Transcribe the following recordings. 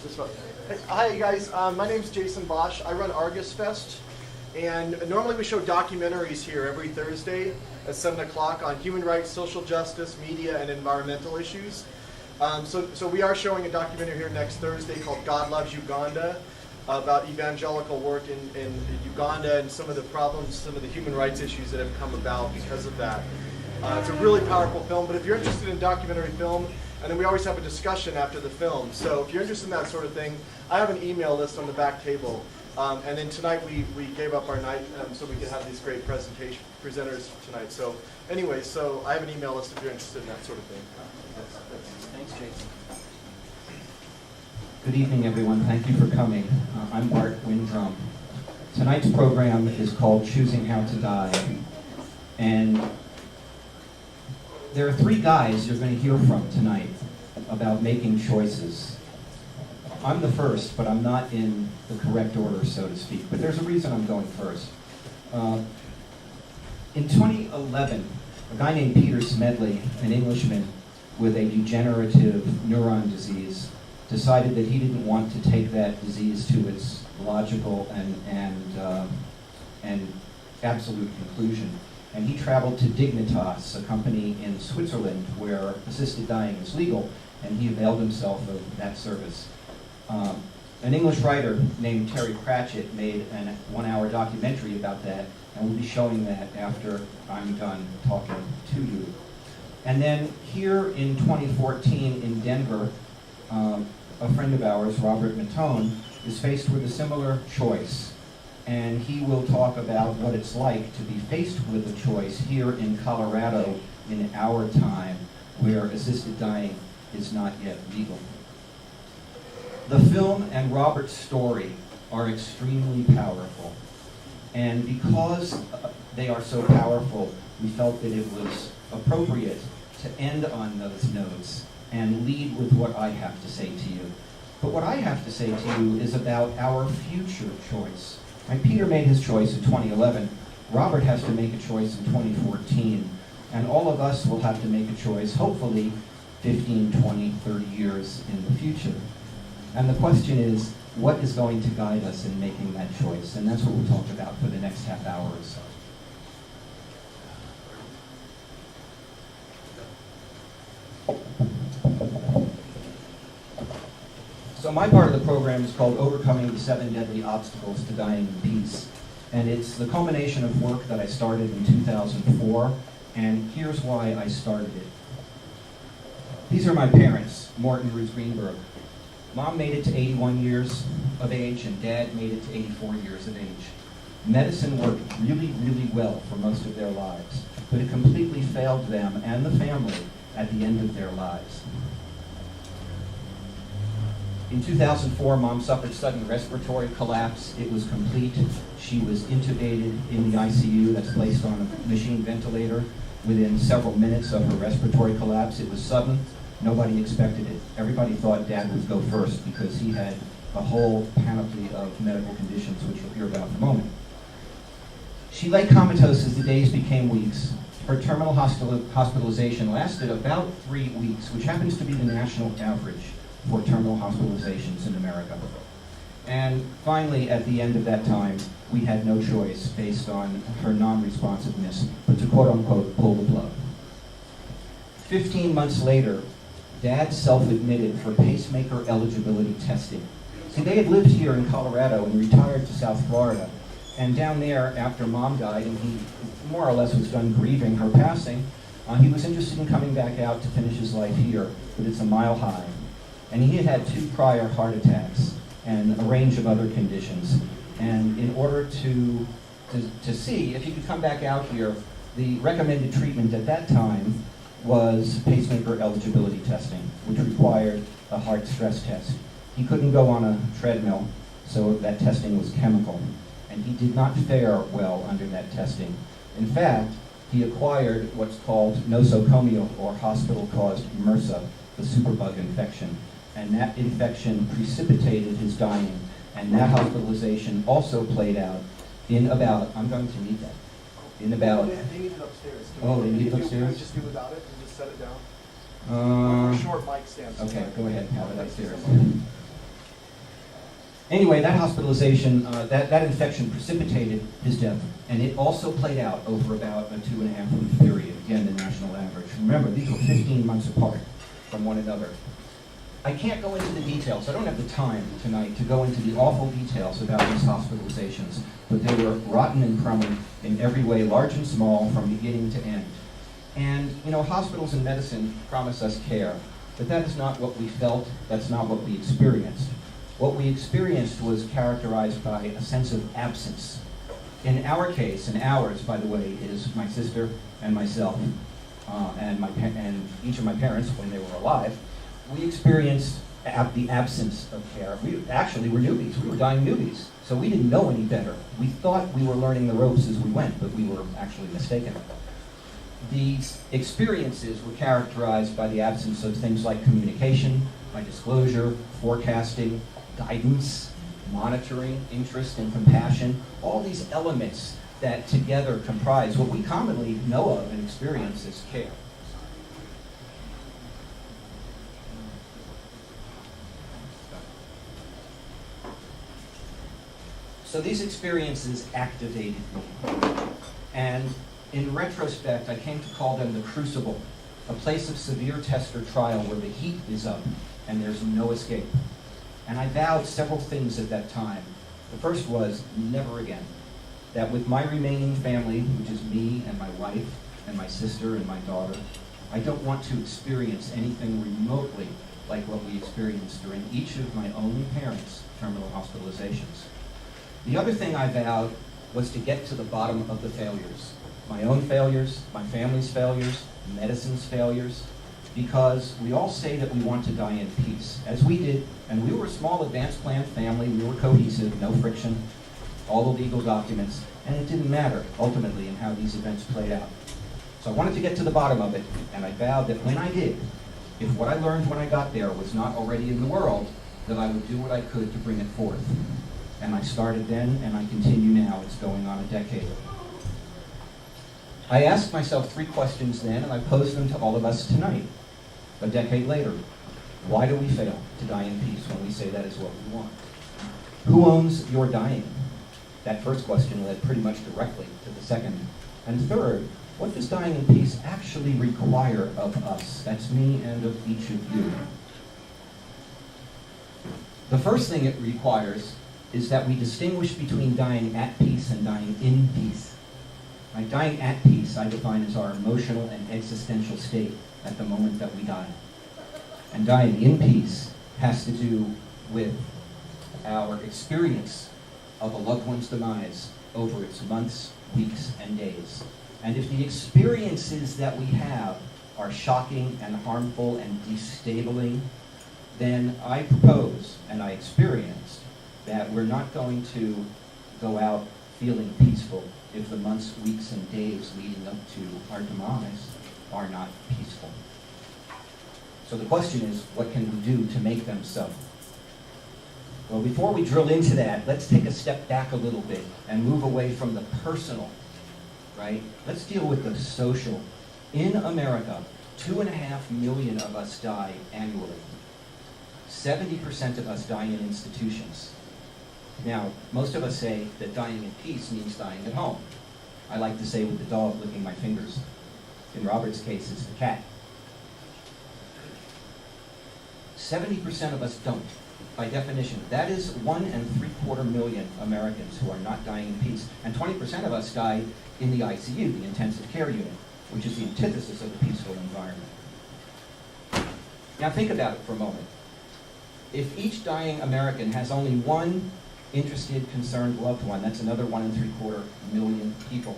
Just about. Hey, hi guys, my name's Jason Bosch. I run Argus Fest, and normally we show documentaries here every Thursday at 7 o'clock on human rights, social justice, media, and environmental issues. So we are showing a documentary here next Thursday called God Loves Uganda, about evangelical work in Uganda and some of the problems, some of the human rights issues that have come about because of that. It's a really powerful film, but if you're interested in documentary film, and then we always have a discussion after the film. So if you're interested in that sort of thing, I have an email list on the back table. And then tonight we gave up our night so we could have these great presenters tonight. So anyway, so I have an email list if you're interested in that sort of thing. Thanks, Jason. Good evening, everyone. Thank you for coming. I'm Bart Windrum. Tonight's program is called Choosing How to Die. And there are three guys you're going to hear from tonight about making choices. I'm the first, but I'm not in the correct order, so to speak. But there's a reason I'm going first. In 2011, a guy named Peter Smedley, an Englishman with a degenerative neuron disease, decided that he didn't want to take that disease to its logical and absolute conclusion. And he traveled to Dignitas, a company in Switzerland where assisted dying is legal, and he availed himself of that service. An English writer named Terry Pratchett made a 1-hour documentary about that, and we'll be showing that after I'm done talking to you. And then here in 2014 in Denver, a friend of ours, Robert Matone, is faced with a similar choice. And he will talk about what it's like to be faced with a choice here in Colorado in our time, where assisted dying is not yet legal. The film and Robert's story are extremely powerful. And because they are so powerful, we felt that it was appropriate to end on those notes and lead with what I have to say to you. But what I have to say to you is about our future choice. And Peter made his choice in 2011. Robert has to make a choice in 2014. And all of us will have to make a choice, hopefully 15, 20, 30 years in the future. And the question is, what is going to guide us in making that choice? And that's what we'll talk about for the next half hour or so. So my part of the program is called Overcoming the 7 Deadly Obstacles to Dying in Peace. And it's the culmination of work that I started in 2004, and here's why I started it. These are my parents, Morton and Ruth Greenberg. Mom made it to 81 years of age, and Dad made it to 84 years of age. Medicine worked really, really well for most of their lives, but it completely failed them and the family at the end of their lives. In 2004, Mom suffered sudden respiratory collapse. It was complete. She was intubated in the ICU that's placed on a machine ventilator. Within several minutes of her respiratory collapse, it was sudden. Nobody expected it. Everybody thought Dad would go first because he had a whole panoply of medical conditions, which we'll hear about in a moment. She lay comatose as the days became weeks. Her terminal hospitalization lasted about 3 weeks, which happens to be the national average for terminal hospitalizations in America. And finally, at the end of that time, we had no choice based on her non-responsiveness, but to quote-unquote pull the plug. 15 months later, Dad self-admitted for pacemaker eligibility testing. See, they had lived here in Colorado and retired to South Florida. And down there, after Mom died, and he more or less was done grieving her passing, he was interested in coming back out to finish his life here, but it's a mile high. And he had had 2 prior heart attacks and a range of other conditions. And in order to see if he could come back out here, the recommended treatment at that time was pacemaker eligibility testing, which required a heart stress test. He couldn't go on a treadmill, so that testing was chemical. And he did not fare well under that testing. In fact, he acquired what's called nosocomial, or hospital-caused MRSA, the superbug infection. And that infection precipitated his dying. And that hospitalization also played out in about, I'm going to need that, in about... They need it upstairs. Oh, they need it Can upstairs? you just do without it and just set it down? Short mic stand. Okay, go ahead, have it upstairs. Anyway, that hospitalization, that infection precipitated his death, and it also played out over about a 2.5-week period, again, the national average. Remember, these were 15 months apart from one another. I can't go into the details. I don't have the time tonight to go into the awful details about these hospitalizations, but they were rotten and crummy in every way, large and small, from beginning to end. And, you know, hospitals and medicine promise us care, but that is not what we felt, that's not what we experienced. What we experienced was characterized by a sense of absence. In our case, and ours, by the way, is my sister and myself, and each of my parents when they were alive. We experienced the absence of care. We actually were newbies. We were dying newbies. So we didn't know any better. We thought we were learning the ropes as we went, but we were actually mistaken. These experiences were characterized by the absence of things like communication, by disclosure, forecasting, guidance, monitoring, interest, and compassion. All these elements that together comprise what we commonly know of and experience as care. So these experiences activated me. And in retrospect, I came to call them the crucible, a place of severe test or trial where the heat is up and there's no escape. And I vowed several things at that time. The first was never again. That with my remaining family, which is me and my wife and my sister and my daughter, I don't want to experience anything remotely like what we experienced during each of my own parents' terminal hospitalizations. The other thing I vowed was to get to the bottom of the failures. My own failures, my family's failures, medicine's failures, because we all say that we want to die in peace, as we did, and we were a small advanced planned family, we were cohesive, no friction, all the legal documents, and it didn't matter, ultimately, in how these events played out. So I wanted to get to the bottom of it, and I vowed that when I did, if what I learned when I got there was not already in the world, that I would do what I could to bring it forth. And I started then, and I continue now. It's going on a decade. I asked myself 3 questions then, and I posed them to all of us tonight, a decade later. Why do we fail to die in peace when we say that is what we want? Who owns your dying? That first question led pretty much directly to the second. And third, what does dying in peace actually require of us? That's me and of each of you. The first thing it requires is that we distinguish between dying at peace and dying in peace. Right? Dying at peace, I define as our emotional and existential state at the moment that we die. And dying in peace has to do with our experience of a loved one's demise over its months, weeks, and days. And if the experiences that we have are shocking and harmful and destabling, then I propose, and I experienced, that we're not going to go out feeling peaceful if the months, weeks, and days leading up to our demise are not peaceful. So the question is, what can we do to make them so? Well, before we drill into that, let's take a step back a little bit and move away from the personal, right? Let's deal with the social. In America, 2.5 million of us die annually. 70% of us die in institutions. Now, most of us say that dying in peace means dying at home. I like to say with the dog licking my fingers. In Robert's case, it's the cat. 70% of us don't. By definition, that is 1.75 million Americans who are not dying in peace. And 20% of us die in the ICU, the intensive care unit, which is the antithesis of a peaceful environment. Now think about it for a moment. If each dying American has only one interested, concerned loved one, that's another 1.75 million people.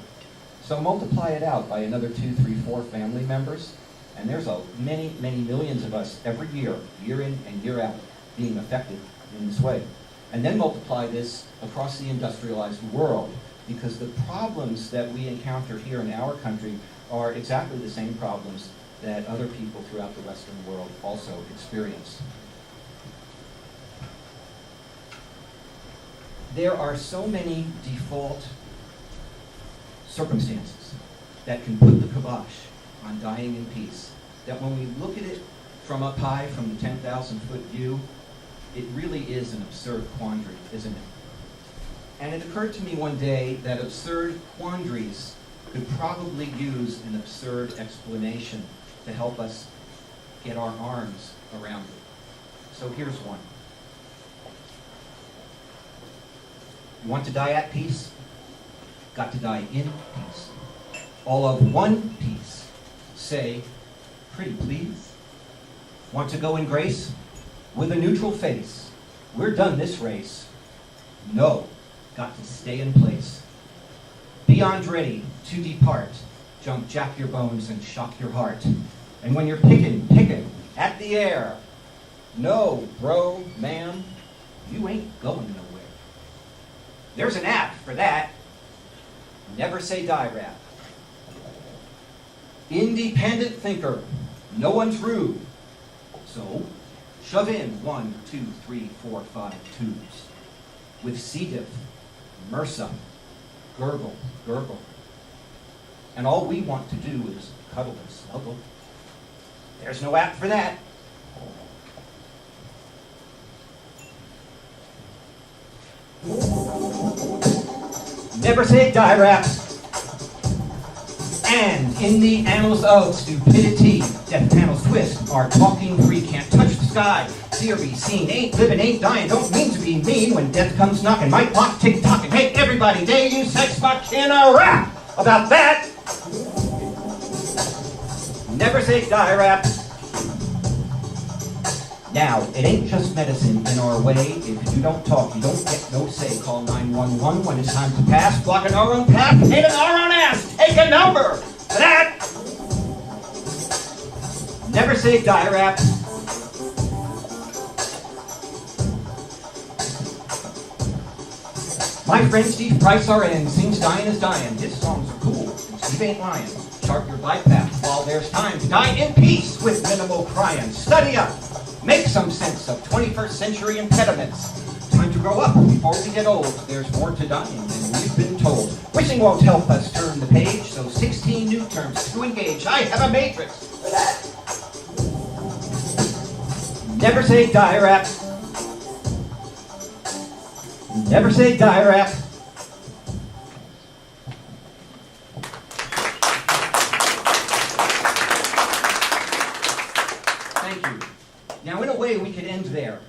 So multiply it out by another 2, 3, 4 family members, and there's many, many millions of us every year, year in and year out, being affected in this way. And then multiply this across the industrialized world, because the problems that we encounter here in our country are exactly the same problems that other people throughout the Western world also experience. There are so many default circumstances that can put the kibosh on dying in peace that when we look at it from up high, from the 10,000-foot view, It really is an absurd quandary, isn't it? And it occurred to me one day that absurd quandaries could probably use an absurd explanation to help us get our arms around it. So here's one. You want to die at peace? Got to die in peace. All of one piece. Say, pretty please. Want to go in grace? With a neutral face. We're done this race. No. Got to stay in place. Beyond ready to depart. Jump jack your bones and shock your heart. And when you're picking at the air. No, bro, ma'am, you ain't going nowhere. There's an app for that. Never say die rap. Independent thinker. No one's rude. So, shove in 1, 2, 3, 4, 5 tubes. With C. diff, MRSA, gurgle, gurgle. And all we want to do is cuddle and snuggle. There's no app for that. Never say die rap. And in the annals of stupidity, death panels twist, are talking free, can't touch the sky. See or be seen, ain't living, ain't dying, don't mean to be mean. When death comes knocking, might walk tick-tocking. Hey, everybody, they use sex buck in a rap about that. Never say die rap. Now, it ain't just medicine in our way. If you don't talk, you don't get no say. Call 911 when it's time to pass. Blocking our own path, paving our own ass. Take a number for that. Never say die rap. My friend Steve Price RN sings Dying is Dying. His songs are cool, and Steve ain't lying. Chart your life path while there's time to die in peace with minimal crying. Study up. Make some sense of 21st century impediments. Time to grow up before we get old. There's more to dying than we've been told. Wishing won't help us turn the page, so 16 new terms to engage. I have a matrix for that. Never say die rap. Never say die rap. Thank you. Now, in a way, we could end there,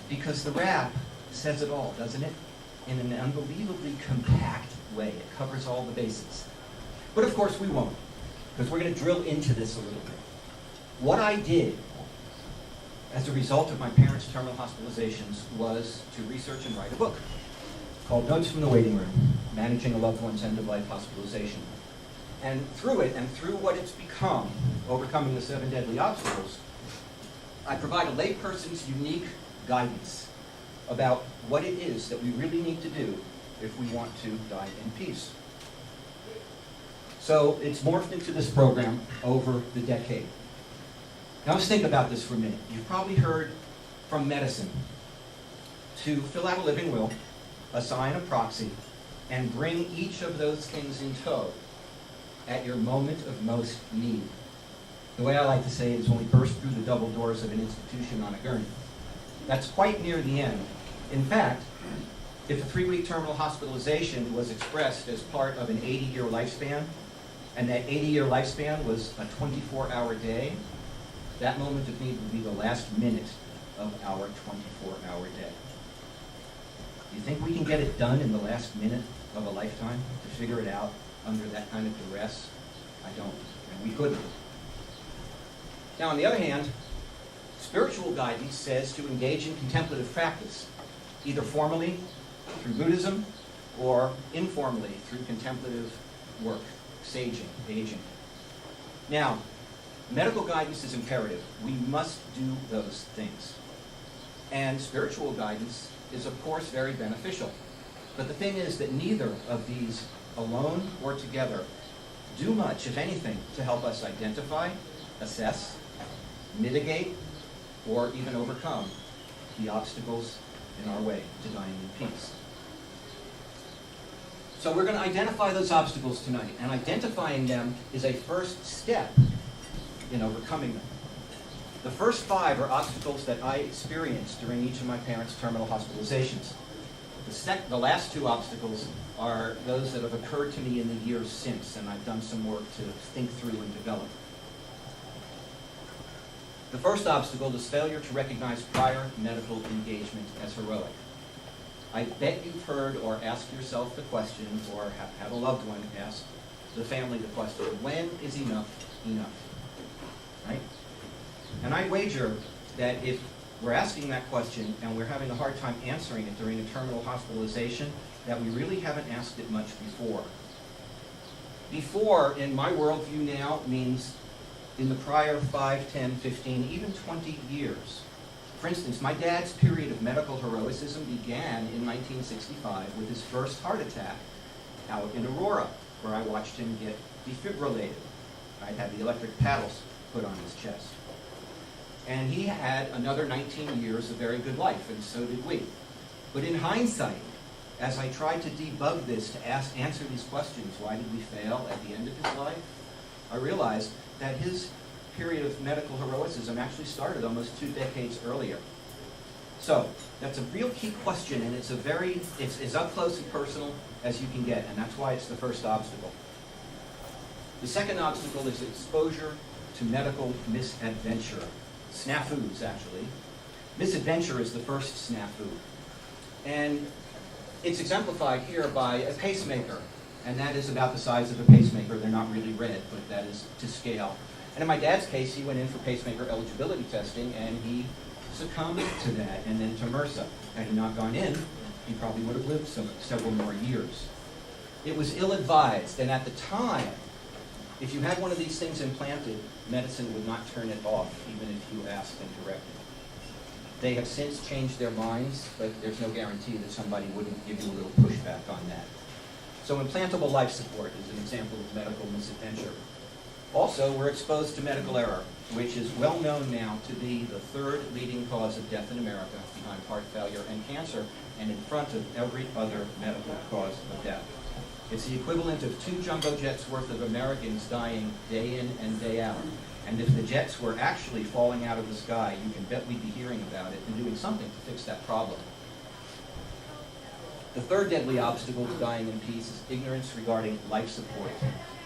because the rap says it all, doesn't it? In an unbelievably compact way. It covers all the bases. But of course, we won't, because we're going to drill into this a little bit. What I did as a result of my parents' terminal hospitalizations was to research and write a book called Notes from the Waiting Room, Managing a Loved One's End-of-Life Hospitalization. And through it, and through what it's become, Overcoming the 7 Deadly Obstacles, I provide a layperson's unique guidance about what it is that we really need to do if we want to die in peace. So it's morphed into this program over the decade. Now let's think about this for a minute. You've probably heard from medicine to fill out a living will, assign a proxy, and bring each of those things in tow at your moment of most need. The way I like to say it is when we burst through the double doors of an institution on a gurney. That's quite near the end. In fact, if a 3-week terminal hospitalization was expressed as part of an 80-year lifespan, and that 80-year lifespan was a 24-hour day, that moment of need would be the last minute of our 24-hour day. Do you think we can get it done in the last minute of a lifetime to figure it out under that kind of duress? I don't, and we couldn't. Now, on the other hand, spiritual guidance says to engage in contemplative practice, either formally through Buddhism or informally through contemplative work, saging, aging. Now, medical guidance is imperative. We must do those things. And spiritual guidance is, of course, very beneficial. But the thing is that neither of these, alone or together, do much, if anything, to help us identify, assess, mitigate, or even overcome the obstacles in our way to dying in peace. So we're going to identify those obstacles tonight, and identifying them is a first step in overcoming them. The first 5 are obstacles that I experienced during each of my parents' terminal hospitalizations. The last 2 obstacles are those that have occurred to me in the years since, and I've done some work to think through and develop. The first obstacle is failure to recognize prior medical engagement as heroic. I bet you've heard or asked yourself the question, or have had a loved one ask the family the question, when is enough enough? Right? And I wager that if we're asking that question and we're having a hard time answering it during a terminal hospitalization, that we really haven't asked it much before. Before, in my worldview now, means in the prior 5, 10, 15, even 20 years. For instance, my dad's period of medical heroicism began in 1965 with his first heart attack out in Aurora, where I watched him get defibrillated. I had the electric paddles put on his chest. And he had another 19 years of very good life, and so did we. But in hindsight, as I tried to debug this, to answer these questions, why did we fail at the end of his life, I realized that his period of medical heroicism actually started almost 2 decades earlier. So that's a real key question, and it's as up close and personal as you can get, and that's why it's the first obstacle. The second obstacle is exposure to medical misadventure. Snafus, actually. Misadventure is the first snafu. And it's exemplified here by a pacemaker, and that is about the size of a pacemaker. They're not really red, but that is to scale. And in my dad's case, he went in for pacemaker eligibility testing, and he succumbed to that, and then to MRSA. Had he not gone in, he probably would have lived several more years. It was ill-advised, and at the time, if you had one of these things implanted, medicine would not turn it off, even if you asked and directed. They have since changed their minds, but there's no guarantee that somebody wouldn't give you a little pushback on that. So implantable life support is an example of medical misadventure. Also, we're exposed to medical error, which is well known now to be the 3rd leading cause of death in America, behind heart failure and cancer, and in front of every other medical cause of death. It's the equivalent of 2 jumbo jets worth of Americans dying day in and day out. And if the jets were actually falling out of the sky, you can bet we'd be hearing about it and doing something to fix that problem. The 3rd deadly obstacle to dying in peace is ignorance regarding life support.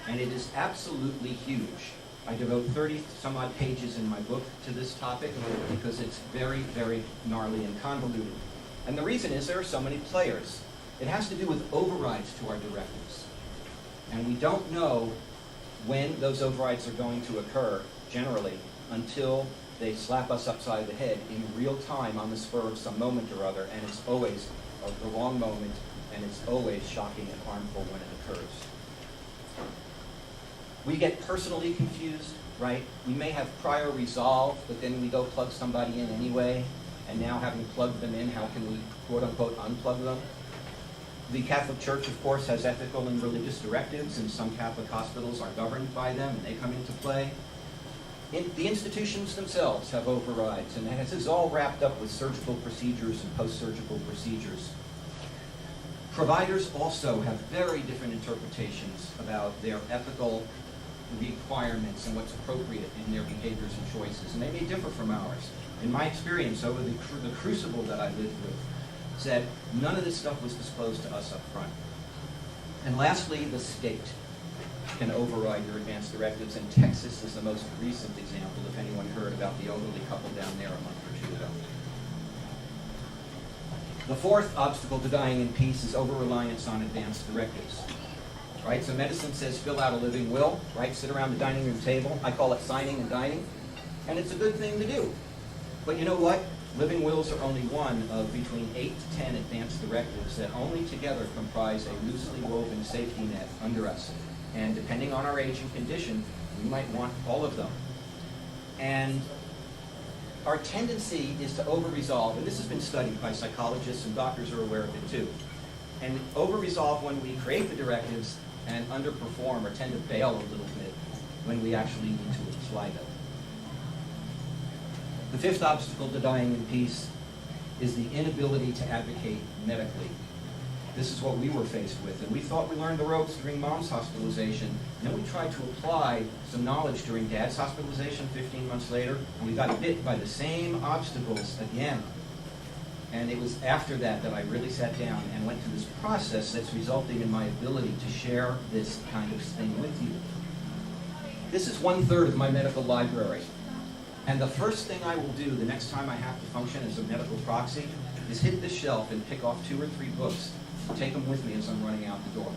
And it is absolutely huge. I devote 30 some odd pages in my book to this topic because it's very, very gnarly and convoluted. And the reason is there are so many players. It has to do with overrides to our directives. And we don't know when those overrides are going to occur, generally, until they slap us upside the head in real time on the spur of some moment or other, and it's always the wrong moment, and it's always shocking and harmful when it occurs. We get personally confused, right? We may have prior resolve, but then we go plug somebody in anyway, and now having plugged them in, how can we, quote-unquote, unplug them? The Catholic Church, of course, has ethical and religious directives, and some Catholic hospitals are governed by them, and they come into play. The institutions themselves have overrides, and this is all wrapped up with surgical procedures and post-surgical procedures. Providers also have very different interpretations about their ethical requirements and what's appropriate in their behaviors and choices, and they may differ from ours. In my experience, over the crucible that I lived with, said none of this stuff was disclosed to us up front. And lastly, the state can override your advance directives, and Texas is the most recent example, if anyone heard about the elderly couple down there a month or 2 ago. The 4th obstacle to dying in peace is over-reliance on advance directives. Right? So medicine says fill out a living will, right? Sit around the dining room table. I call it signing and dining. And it's a good thing to do. But you know what? Living wills are only one of between 8 to 10 advance directives that only together comprise a loosely woven safety net under us. And depending on our age and condition, we might want all of them. And our tendency is to over-resolve, and this has been studied by psychologists, and doctors are aware of it too. And over-resolve when we create the directives and underperform or tend to bail a little bit when we actually need to apply them. The 5th obstacle to dying in peace is the inability to advocate medically. this is what we were faced with. And we thought we learned the ropes during Mom's hospitalization. And then we tried to apply some knowledge during Dad's hospitalization 15 months later, and we got bit by the same obstacles again. And it was after that that I really sat down and went through this process that's resulting in my ability to share this kind of thing with you. This is 1/3 of my medical library. And the first thing I will do the next time I have to function as a medical proxy is hit this shelf and pick off 2 or 3 books and take them with me as I'm running out the door.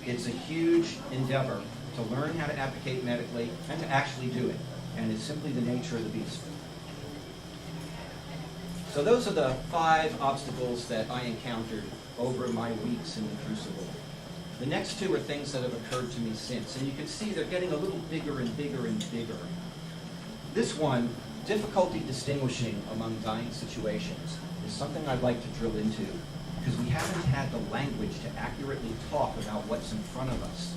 It's a huge endeavor to learn how to advocate medically and to actually do it. And it's simply the nature of the beast. So those are the 5 obstacles that I encountered over my weeks in the crucible. The next 2 are things that have occurred to me since. And you can see they're getting a little bigger and bigger and bigger. This one, difficulty distinguishing among dying situations, is something I'd like to drill into because we haven't had the language to accurately talk about what's in front of us.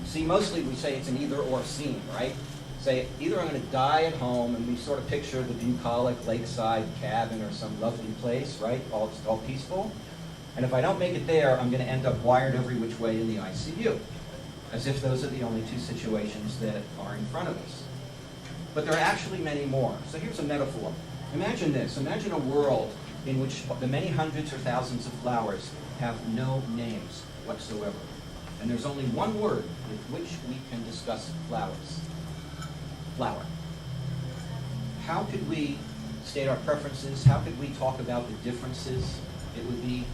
See, mostly we say it's an either-or scene, right? Say, either I'm going to die at home, and we sort of picture the bucolic lakeside cabin or some lovely place, right? All peaceful. And if I don't make it there, I'm going to end up wired every which way in the ICU, as if those are the only 2 situations that are in front of us. But there are actually many more. So here's a metaphor. Imagine this. Imagine a world in which the many hundreds or thousands of flowers have no names whatsoever. And there's only one word with which we can discuss flowers. Flower. How could we state our preferences? How could we talk about the differences? It would be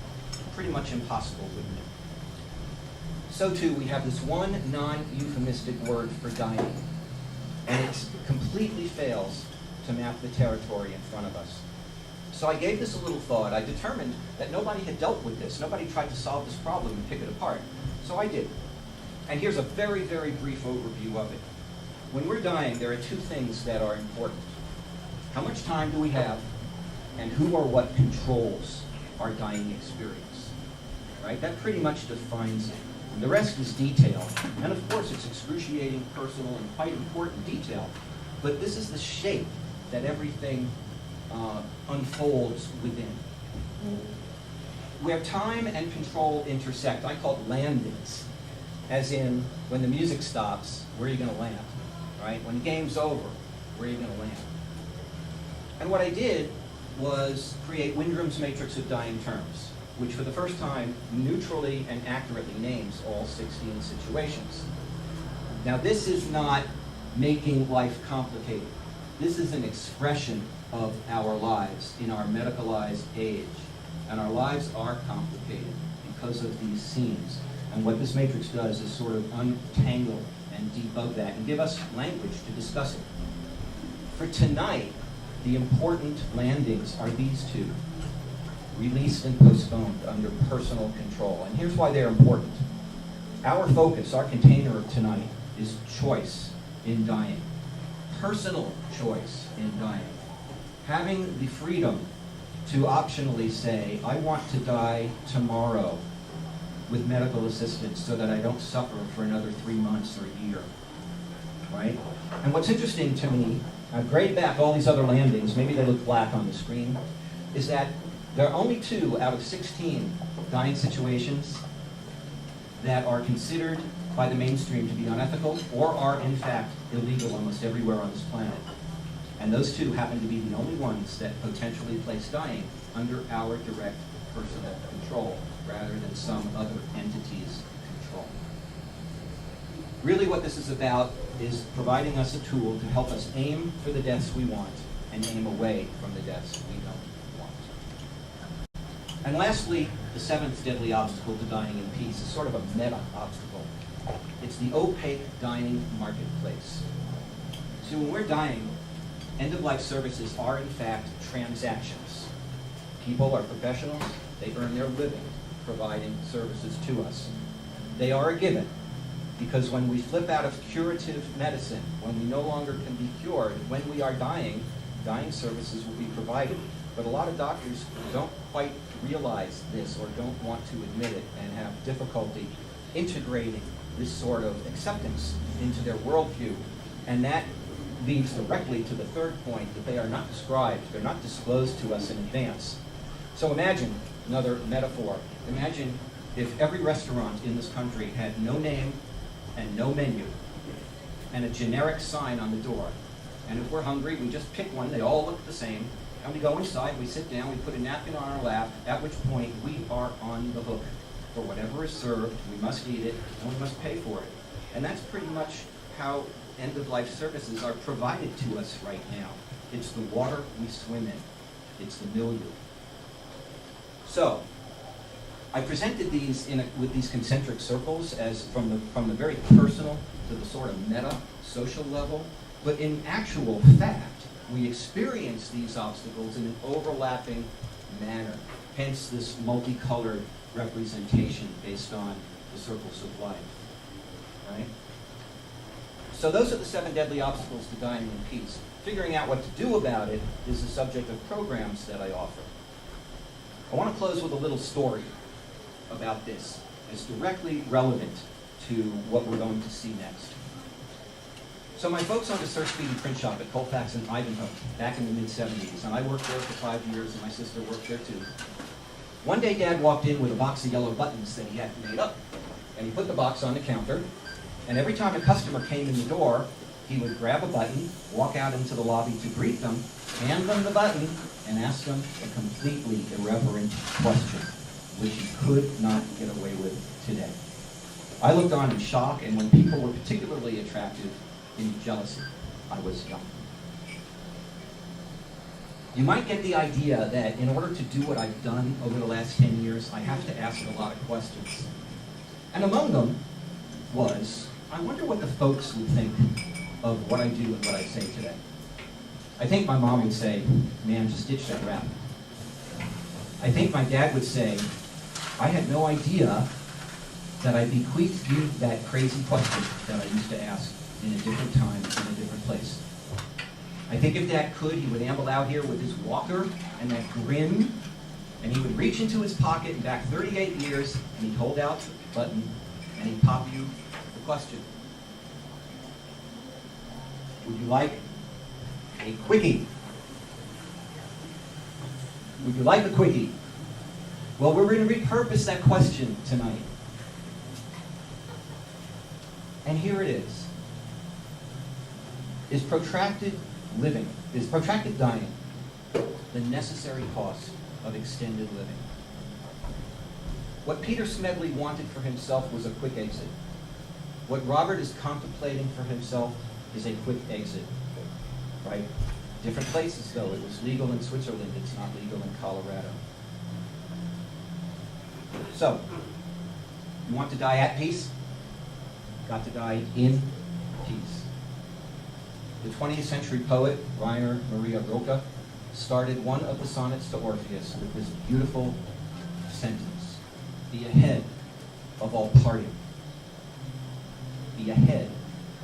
pretty much impossible, wouldn't it? So too, we have this one non-euphemistic word for dying. And it completely fails to map the territory in front of us. So I gave this a little thought. I determined that nobody had dealt with this. Nobody tried to solve this problem and pick it apart. So I did. And here's a very, very brief overview of it. When we're dying, there are 2 things that are important. How much time do we have, and who or what controls our dying experience? Right? That pretty much defines it. And the rest is detail. And of course, it's excruciating, personal, and quite important detail. But this is the shape that everything unfolds within. Where time and control intersect, I call it landings. As in, when the music stops, where are you going to land? Right? When the game's over, where are you going to land? And what I did was create Wyndham's matrix of dying terms, which for the first time neutrally and accurately names all 16 situations. Now this is not making life complicated. This is an expression of our lives in our medicalized age. And our lives are complicated because of these scenes. And what this matrix does is sort of untangle and debug that and give us language to discuss it. For tonight, the important landings are these 2. Released and postponed under personal control. And here's why they're important. Our focus, our container of tonight, is choice in dying. Personal choice in dying. Having the freedom to optionally say, I want to die tomorrow with medical assistance so that I don't suffer for another 3 months or a year. Right? And what's interesting to me, I've graded back all these other landings, maybe they look black on the screen, is that there are only 2 out of 16 dying situations that are considered by the mainstream to be unethical or are in fact illegal almost everywhere on this planet. And those 2 happen to be the only ones that potentially place dying under our direct personal control rather than some other entity's control. Really what this is about is providing us a tool to help us aim for the deaths we want and aim away from the deaths we don't want. And lastly, the 7th deadly obstacle to dying in peace is sort of a meta obstacle. It's the opaque dying marketplace. So when we're dying, end-of-life services are in fact transactions. People are professionals, they earn their living providing services to us. They are a given, because when we flip out of curative medicine, when we no longer can be cured, when we are dying, dying services will be provided. But a lot of doctors don't quite realize this or don't want to admit it and have difficulty integrating this sort of acceptance into their worldview. And that leads directly to the third point, that they are not described, they're not disclosed to us in advance. So imagine Another metaphor. Imagine if every restaurant in this country had no name and no menu and a generic sign on the door. And if we're hungry, we just pick one, they all look the same, and we go inside, we sit down, we put a napkin on our lap, at which point we are on the hook for whatever is served, we must eat it, and we must pay for it. And that's pretty much how end-of-life services are provided to us right now. It's the water we swim in. It's the milieu. So, I presented these with these concentric circles as from the very personal to the sort of meta social level, but in actual fact, we experience these obstacles in an overlapping manner, hence this multicolored representation based on the circles of life, right? So those are the 7 deadly obstacles to dying in peace. Figuring out what to do about it is the subject of programs that I offer. I want to close with a little story about this. It's directly relevant to what we're going to see next. So my folks owned a Sir Speedy print shop at Colfax and Ivanhoe back in the mid-70s, and I worked there for 5 years, and my sister worked there too. One day, Dad walked in with a box of yellow buttons that he had made up, and he put the box on the counter, and every time a customer came in the door, he would grab a button, walk out into the lobby to greet them, hand them the button, and ask them a completely irreverent question, which he could not get away with today. I looked on in shock, and when people were particularly attractive, in jealousy, I was young. You might get the idea that in order to do what I've done over the last 10 years, I have to ask a lot of questions. And among them was, I wonder what the folks would think of what I do and what I say today. I think my mom would say, man, just ditch that rap. I think my dad would say, I had no idea that I bequeathed you that crazy question that I used to ask in a different time, in a different place. I think if Dad could, he would amble out here with his walker and that grin, and he would reach into his pocket and back 38 years, and he'd hold out the button, and he'd pop you the question. Would you like a quickie? Would you like a quickie? Well, we're going to repurpose that question tonight. And here it is. Is protracted dying the necessary cost of extended living? What Peter Smedley wanted for himself was a quick exit. What Robert is contemplating for himself is a quick exit, right? Different places, though. It was legal in Switzerland. It's not legal in Colorado. So, you want to die at peace? Got to die in peace. The 20th century poet, Rainer Maria Rilke, started one of the sonnets to Orpheus with this beautiful sentence: be ahead of all parting. Be ahead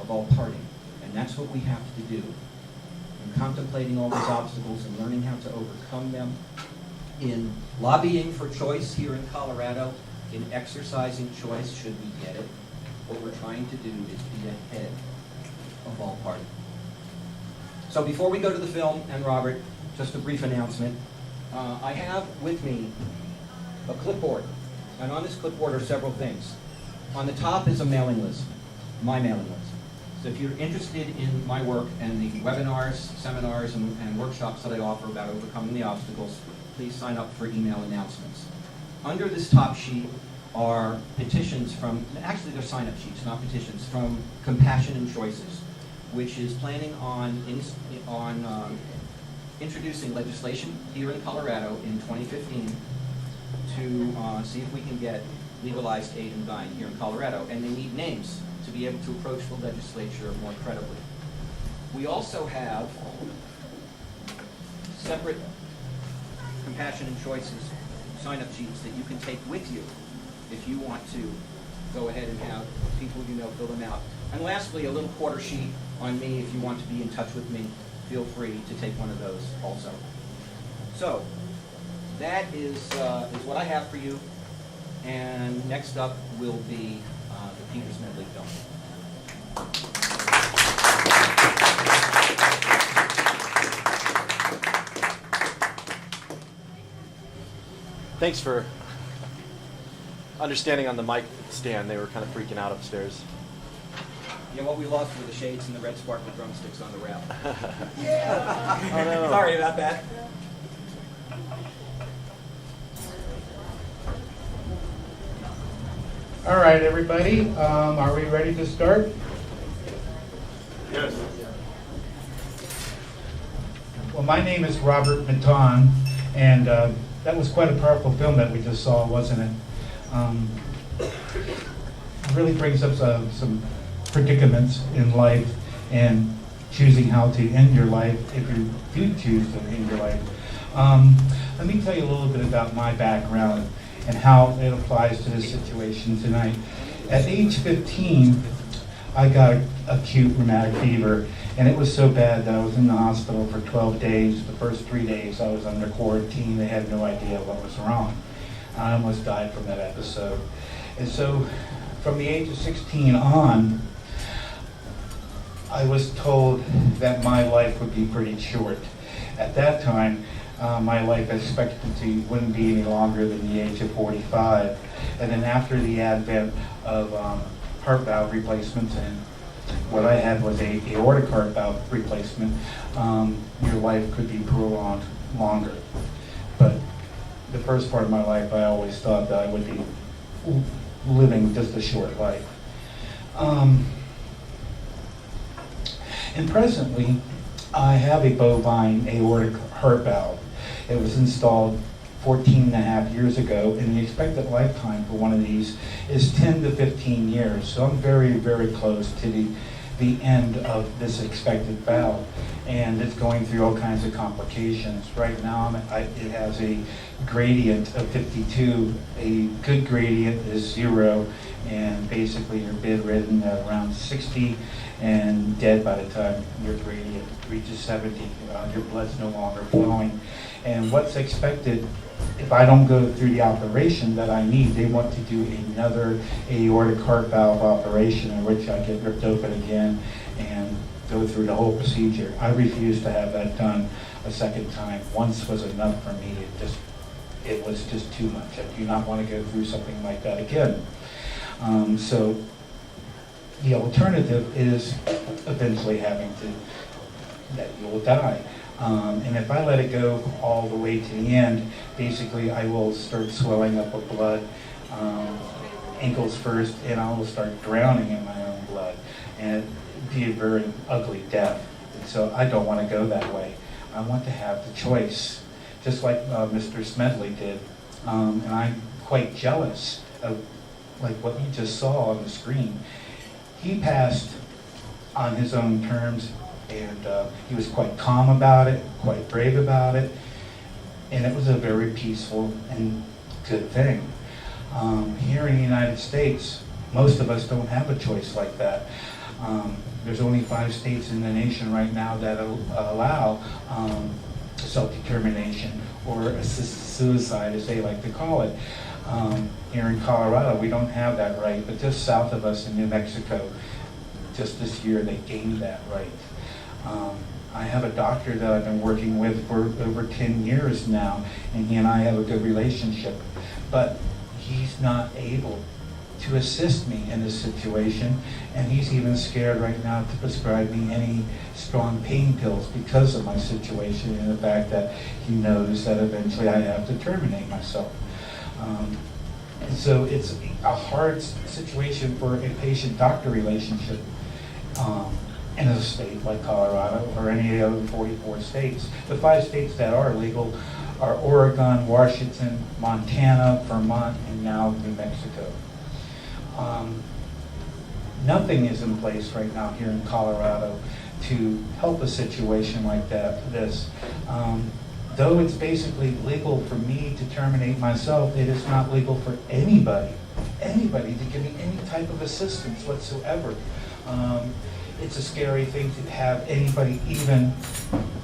of all parting. And that's what we have to do. In contemplating all these obstacles and learning how to overcome them, in lobbying for choice here in Colorado, in exercising choice should we get it, what we're trying to do is be ahead of all parting. So before we go to the film, and Robert, just a brief announcement. I have with me a clipboard, and on this clipboard are several things. On the top is a mailing list, my mailing list. So if you're interested in my work and the webinars, seminars, and workshops that I offer about overcoming the obstacles, please sign up for email announcements. Under this top sheet are petitions from, actually they're sign-up sheets, not petitions, from Compassion and Choices, which is planning on introducing legislation here in Colorado in 2015 to see if we can get legalized aid in dying here in Colorado. And they need names to be able to approach the legislature more credibly. We also have separate Compassion and Choices sign-up sheets that you can take with you if you want to go ahead and have people you know fill them out. And lastly, a little quarter sheet on me. If you want to be in touch with me, feel free to take one of those also. So that is what I have for you. And next up will be the Peter Smedley film. Thanks for understanding on the mic stand. They were kind of freaking out upstairs. Yeah, what we lost were the shades and the red sparkle drumsticks on the rail. Oh, no. Sorry about that. All right, everybody, are we ready to start? Yes. Well, my name is Robert Matone, and that was quite a powerful film that we just saw, wasn't it? It really brings up some predicaments in life and choosing how to end your life if you do choose to end your life. Let me tell you a little bit about my background and how it applies to this situation tonight. At age 15, I got acute rheumatic fever, and it was so bad that I was in the hospital for 12 days. The first 3 days I was under quarantine. They had no idea what was wrong. I almost died from that episode. And so from the age of 16 on, I was told that my life would be pretty short. At that time, my life expectancy wouldn't be any longer than the age of 45. And then after the advent of heart valve replacements, and what I had was a aortic heart valve replacement, your life could be prolonged longer. But the first part of my life, I always thought that I would be living just a short life. And presently, I have a bovine aortic heart valve. It was installed 14 and a half years ago, and the expected lifetime for one of these is 10 to 15 years. So I'm very, very close to the end of this expected valve, and it's going through all kinds of complications. Right now, it has a gradient of 52. A good gradient is 0, and basically you're bedridden at around 60 and dead by the time your gradient reaches 70. Your blood's no longer flowing. And what's expected, if I don't go through the operation that I need, they want to do another aortic heart valve operation in which I get ripped open again and go through the whole procedure. I refuse to have that done a second time. Once was enough for me. It was just too much. I do not want to go through something like that again. So the alternative is eventually having that you'll die. And if I let it go all the way to the end, basically I will start swelling up with blood, ankles first, and I will start drowning in my own blood. And it'd be a very ugly death. And so I don't want to go that way. I want to have the choice, just like Mr. Smedley did. And I'm quite jealous of like what you just saw on the screen. He passed on his own terms, and he was quite calm about it, quite brave about it, and it was a very peaceful and good thing. Here in the United States, most of us don't have a choice like that. There's only 5 states in the nation right now that allow self-determination, or assisted suicide, as they like to call it. Here in Colorado, we don't have that right, but just south of us in New Mexico, just this year they gained that right. I have a doctor that I've been working with for over 10 years now, and he and I have a good relationship, but he's not able to assist me in this situation, and he's even scared right now to prescribe me any strong pain pills because of my situation and the fact that he knows that eventually I have to terminate myself. And so it's a hard situation for a patient-doctor relationship in a state like Colorado or any of the other 44 states. The 5 states that are legal are Oregon, Washington, Montana, Vermont, and now New Mexico. Nothing is in place right now here in Colorado to help a situation like this. Though it's basically legal for me to terminate myself, it is not legal for anybody to give me any type of assistance whatsoever. It's a scary thing to have anybody even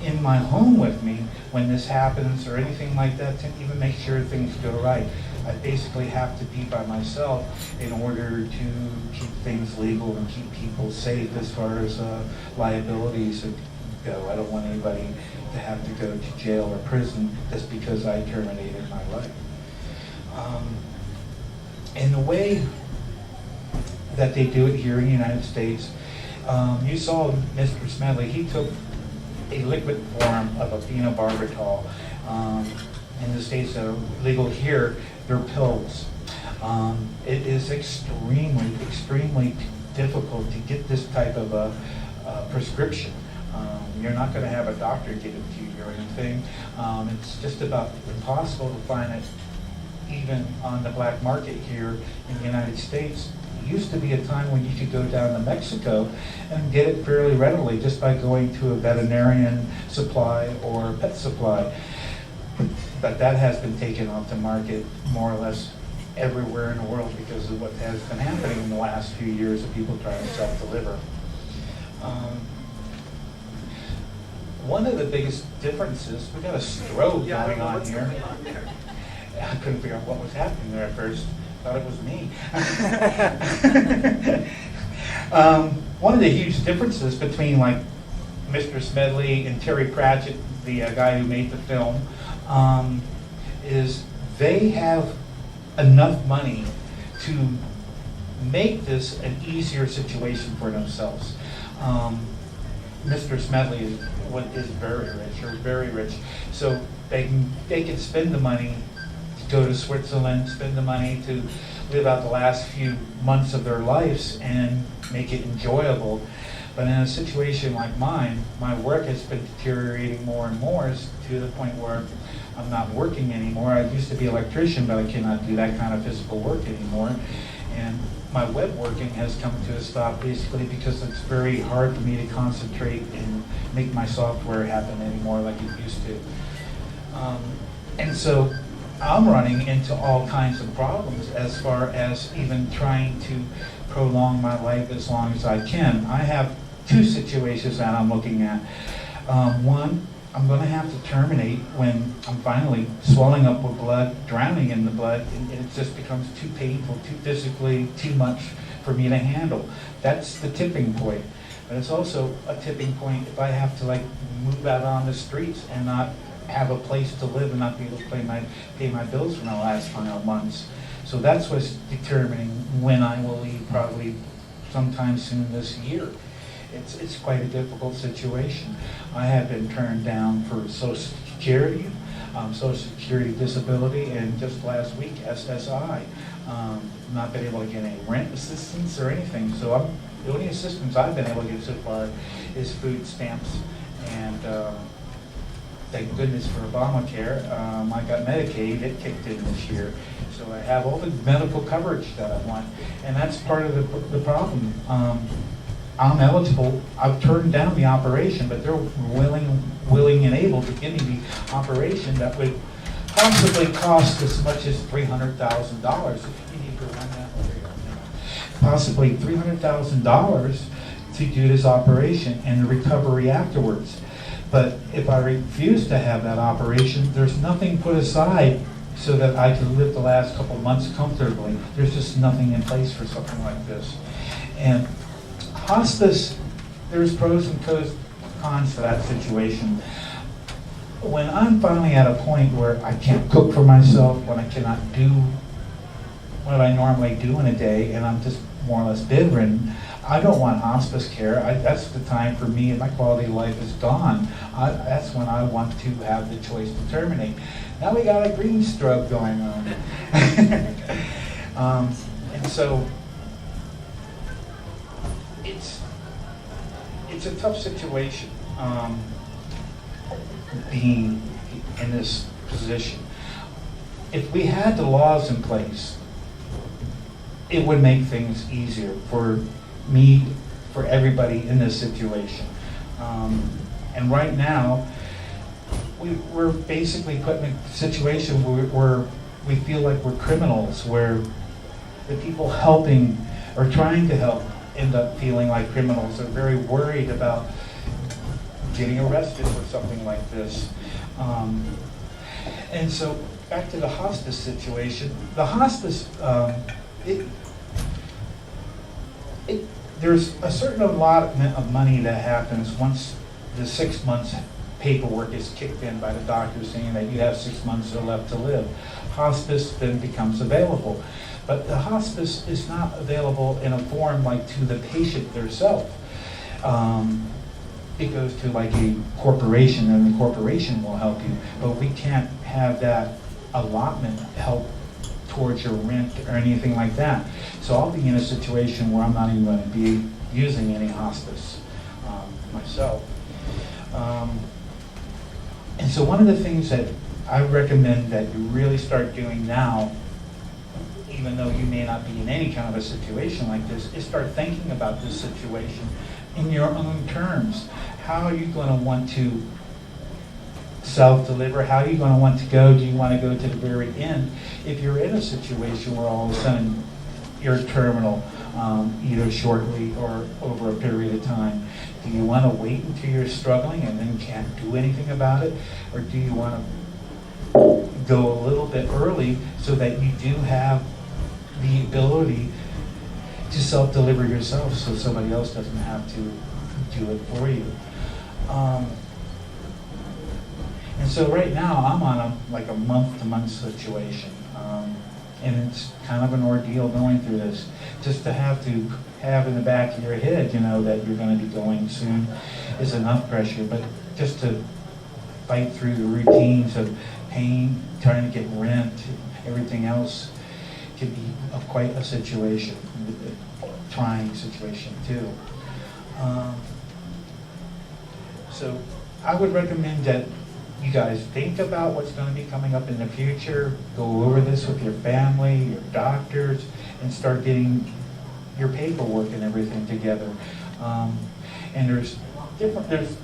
in my home with me when this happens or anything like that to even make sure things go right. I basically have to be by myself in order to keep things legal and keep people safe as far as liabilities go. I don't want anybody to have to go to jail or prison just because I terminated my life. in the way that they do it here in the United States, you saw Mr. Smedley, he took a liquid form of a phenobarbital. In the states that are legal here, they're pills. It is extremely difficult to get this type of a prescription. You're not going to have a doctor give it to you or anything. It's just about impossible to find it even on the black market here in the United States. It used to be a time when you could go down to Mexico and get it fairly readily just by going to a veterinarian supply or pet supply. But that has been taken off the market more or less everywhere in the world because of what has been happening in the last few years of people trying to self-deliver. One of the biggest differences, we got a strobe going on here. I couldn't figure out what was happening there at first. Thought it was me. One of the huge differences between like Mr. Smedley and Terry Pratchett, the guy who made the film, is they have enough money to make this an easier situation for themselves. Mr. Smedley is very rich, so they can spend the money to go to Switzerland, spend the money to live out the last few months of their lives and make it enjoyable. But in a situation like mine, my work has been deteriorating more and more to the point where I'm not working anymore. I used to be an electrician, but I cannot do that kind of physical work anymore. And my web working has come to a stop basically because it's very hard for me to concentrate and make my software happen anymore like it used to. And so I'm running into all kinds of problems as far as even trying to prolong my life as long as I can. I have two situations that I'm looking at. One, I'm going to have to terminate when I'm finally swelling up with blood, drowning in the blood, and it just becomes too painful, too physically, too much for me to handle. That's the tipping point. But it's also a tipping point if I have to like move out on the streets and not have a place to live and not be able to pay my bills for my last final months. So that's what's determining when I will leave, probably sometime soon this year. It's quite a difficult situation. I have been turned down for Social Security, Social Security disability, and just last week SSI. Not been able to get any rent assistance or anything. So the only assistance I've been able to get so far is food stamps. And thank goodness for Obamacare. I got Medicaid, it kicked in this year. So I have all the medical coverage that I want. And that's part of the problem. I'm eligible. I've turned down the operation, but they're willing and able to give me the operation that would possibly cost as much as $300,000. You need to run that over here. Possibly $300,000 to do this operation and the recovery afterwards. But if I refuse to have that operation, there's nothing put aside so that I can live the last couple months comfortably. There's just nothing in place for something like this. And hospice, there's pros and cons to that situation. When I'm finally at a point where I can't cook for myself, when I cannot do what I normally do in a day, and I'm just more or less bedridden, I don't want hospice care. That's the time for me, and my quality of life is gone. That's when I want to have the choice to terminate. Now we got a green stroke going on. And so, it's a tough situation being in this position. If we had the laws in place, it would make things easier for me, for everybody in this situation. And right now, we're basically put in a situation where we feel like we're criminals, where the people helping or trying to help end up feeling like criminals. Are very worried about getting arrested for something like this. And so back to the hospice situation. The hospice, there's a certain allotment of money that happens once the 6 months paperwork is kicked in by the doctor saying that you have 6 months left to live. Hospice then becomes available. But the hospice is not available in a form like to the patient themselves. It goes to like a corporation, and the corporation will help you. But we can't have that allotment help towards your rent or anything like that. So I'll be in a situation where I'm not even going to be using any hospice myself. And so one of the things that I recommend that you really start doing now, even though you may not be in any kind of a situation like this, is start thinking about this situation in your own terms. How are you going to want to self-deliver? How are you going to want to go? Do you want to go to the very end? If you're in a situation where all of a sudden you're terminal, either shortly or over a period of time, do you want to wait until you're struggling and then can't do anything about it? Or do you want to go a little bit early so that you do have the ability to self-deliver yourself so somebody else doesn't have to do it for you? And so right now I'm on a month-to-month situation, and it's kind of an ordeal going through this. Just to have in the back of your head, you know, that you're going to be going soon is enough pressure. But just to fight through the routines of paying, trying to get rent, everything else can be quite a situation, a trying situation too. So I would recommend that you guys think about what's going to be coming up in the future, go over this with your family, your doctors, and start getting your paperwork and everything together. And there's,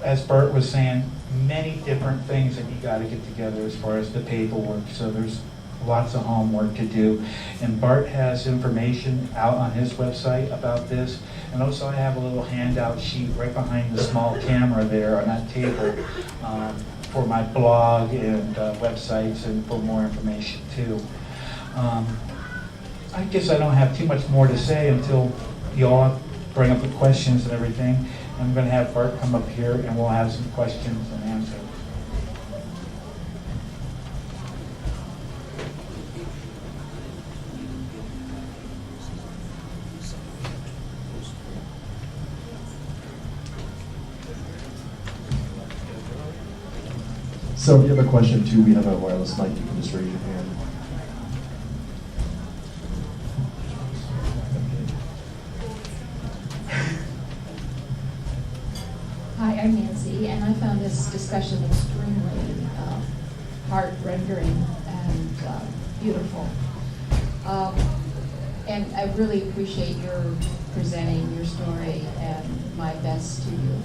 as Bert was saying, many different things that you got to get together as far as the paperwork. So there's lots of homework to do. And Bart has information out on his website about this. And also I have a little handout sheet right behind the small camera there on that table for my blog and websites and for more information too. I guess I don't have too much more to say until you all bring up the questions and everything. I'm going to have Bart come up here and we'll have some questions and answers. So if you have a question too, we have a wireless mic, you can just raise your hand. Hi, I'm Nancy, and I found this discussion extremely heart-rendering and beautiful. And I really appreciate your presenting your story, and my best to you.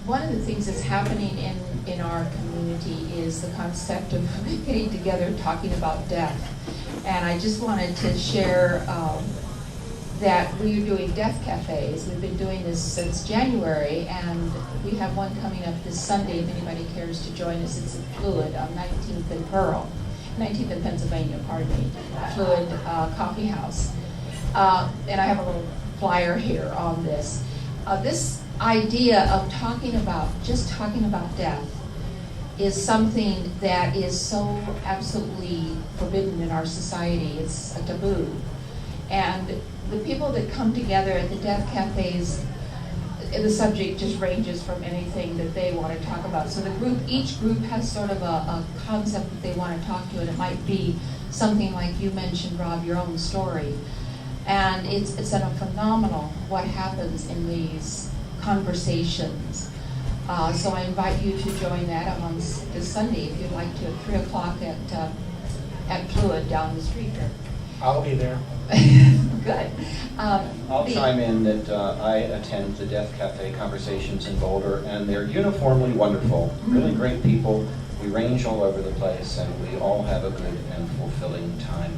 One of the things that's happening in our community is the concept of getting together talking about death. And I just wanted to share that we're doing death cafes. We've been doing this since January, and we have one coming up this Sunday if anybody cares to join us. It's at Fluid on 19th and Pearl, 19th and Pennsylvania, pardon me, Fluid Coffee House. And I have a little flyer here on this. This idea of just talking about death is something that is so absolutely forbidden in our society. It's a taboo. And the people that come together at the death cafes, the subject just ranges from anything that they want to talk about. So each group has sort of a concept that they want to talk to, and it might be something like you mentioned, Rob, your own story. And it's phenomenal what happens in these conversations. So I invite you to join that on this Sunday if you'd like to, at 3 o'clock at Fluid down the street here. I'll be there. Good. I'll chime in that I attend the Death Cafe conversations in Boulder, and they're uniformly wonderful. Really great people. We range all over the place, and we all have a good and fulfilling time.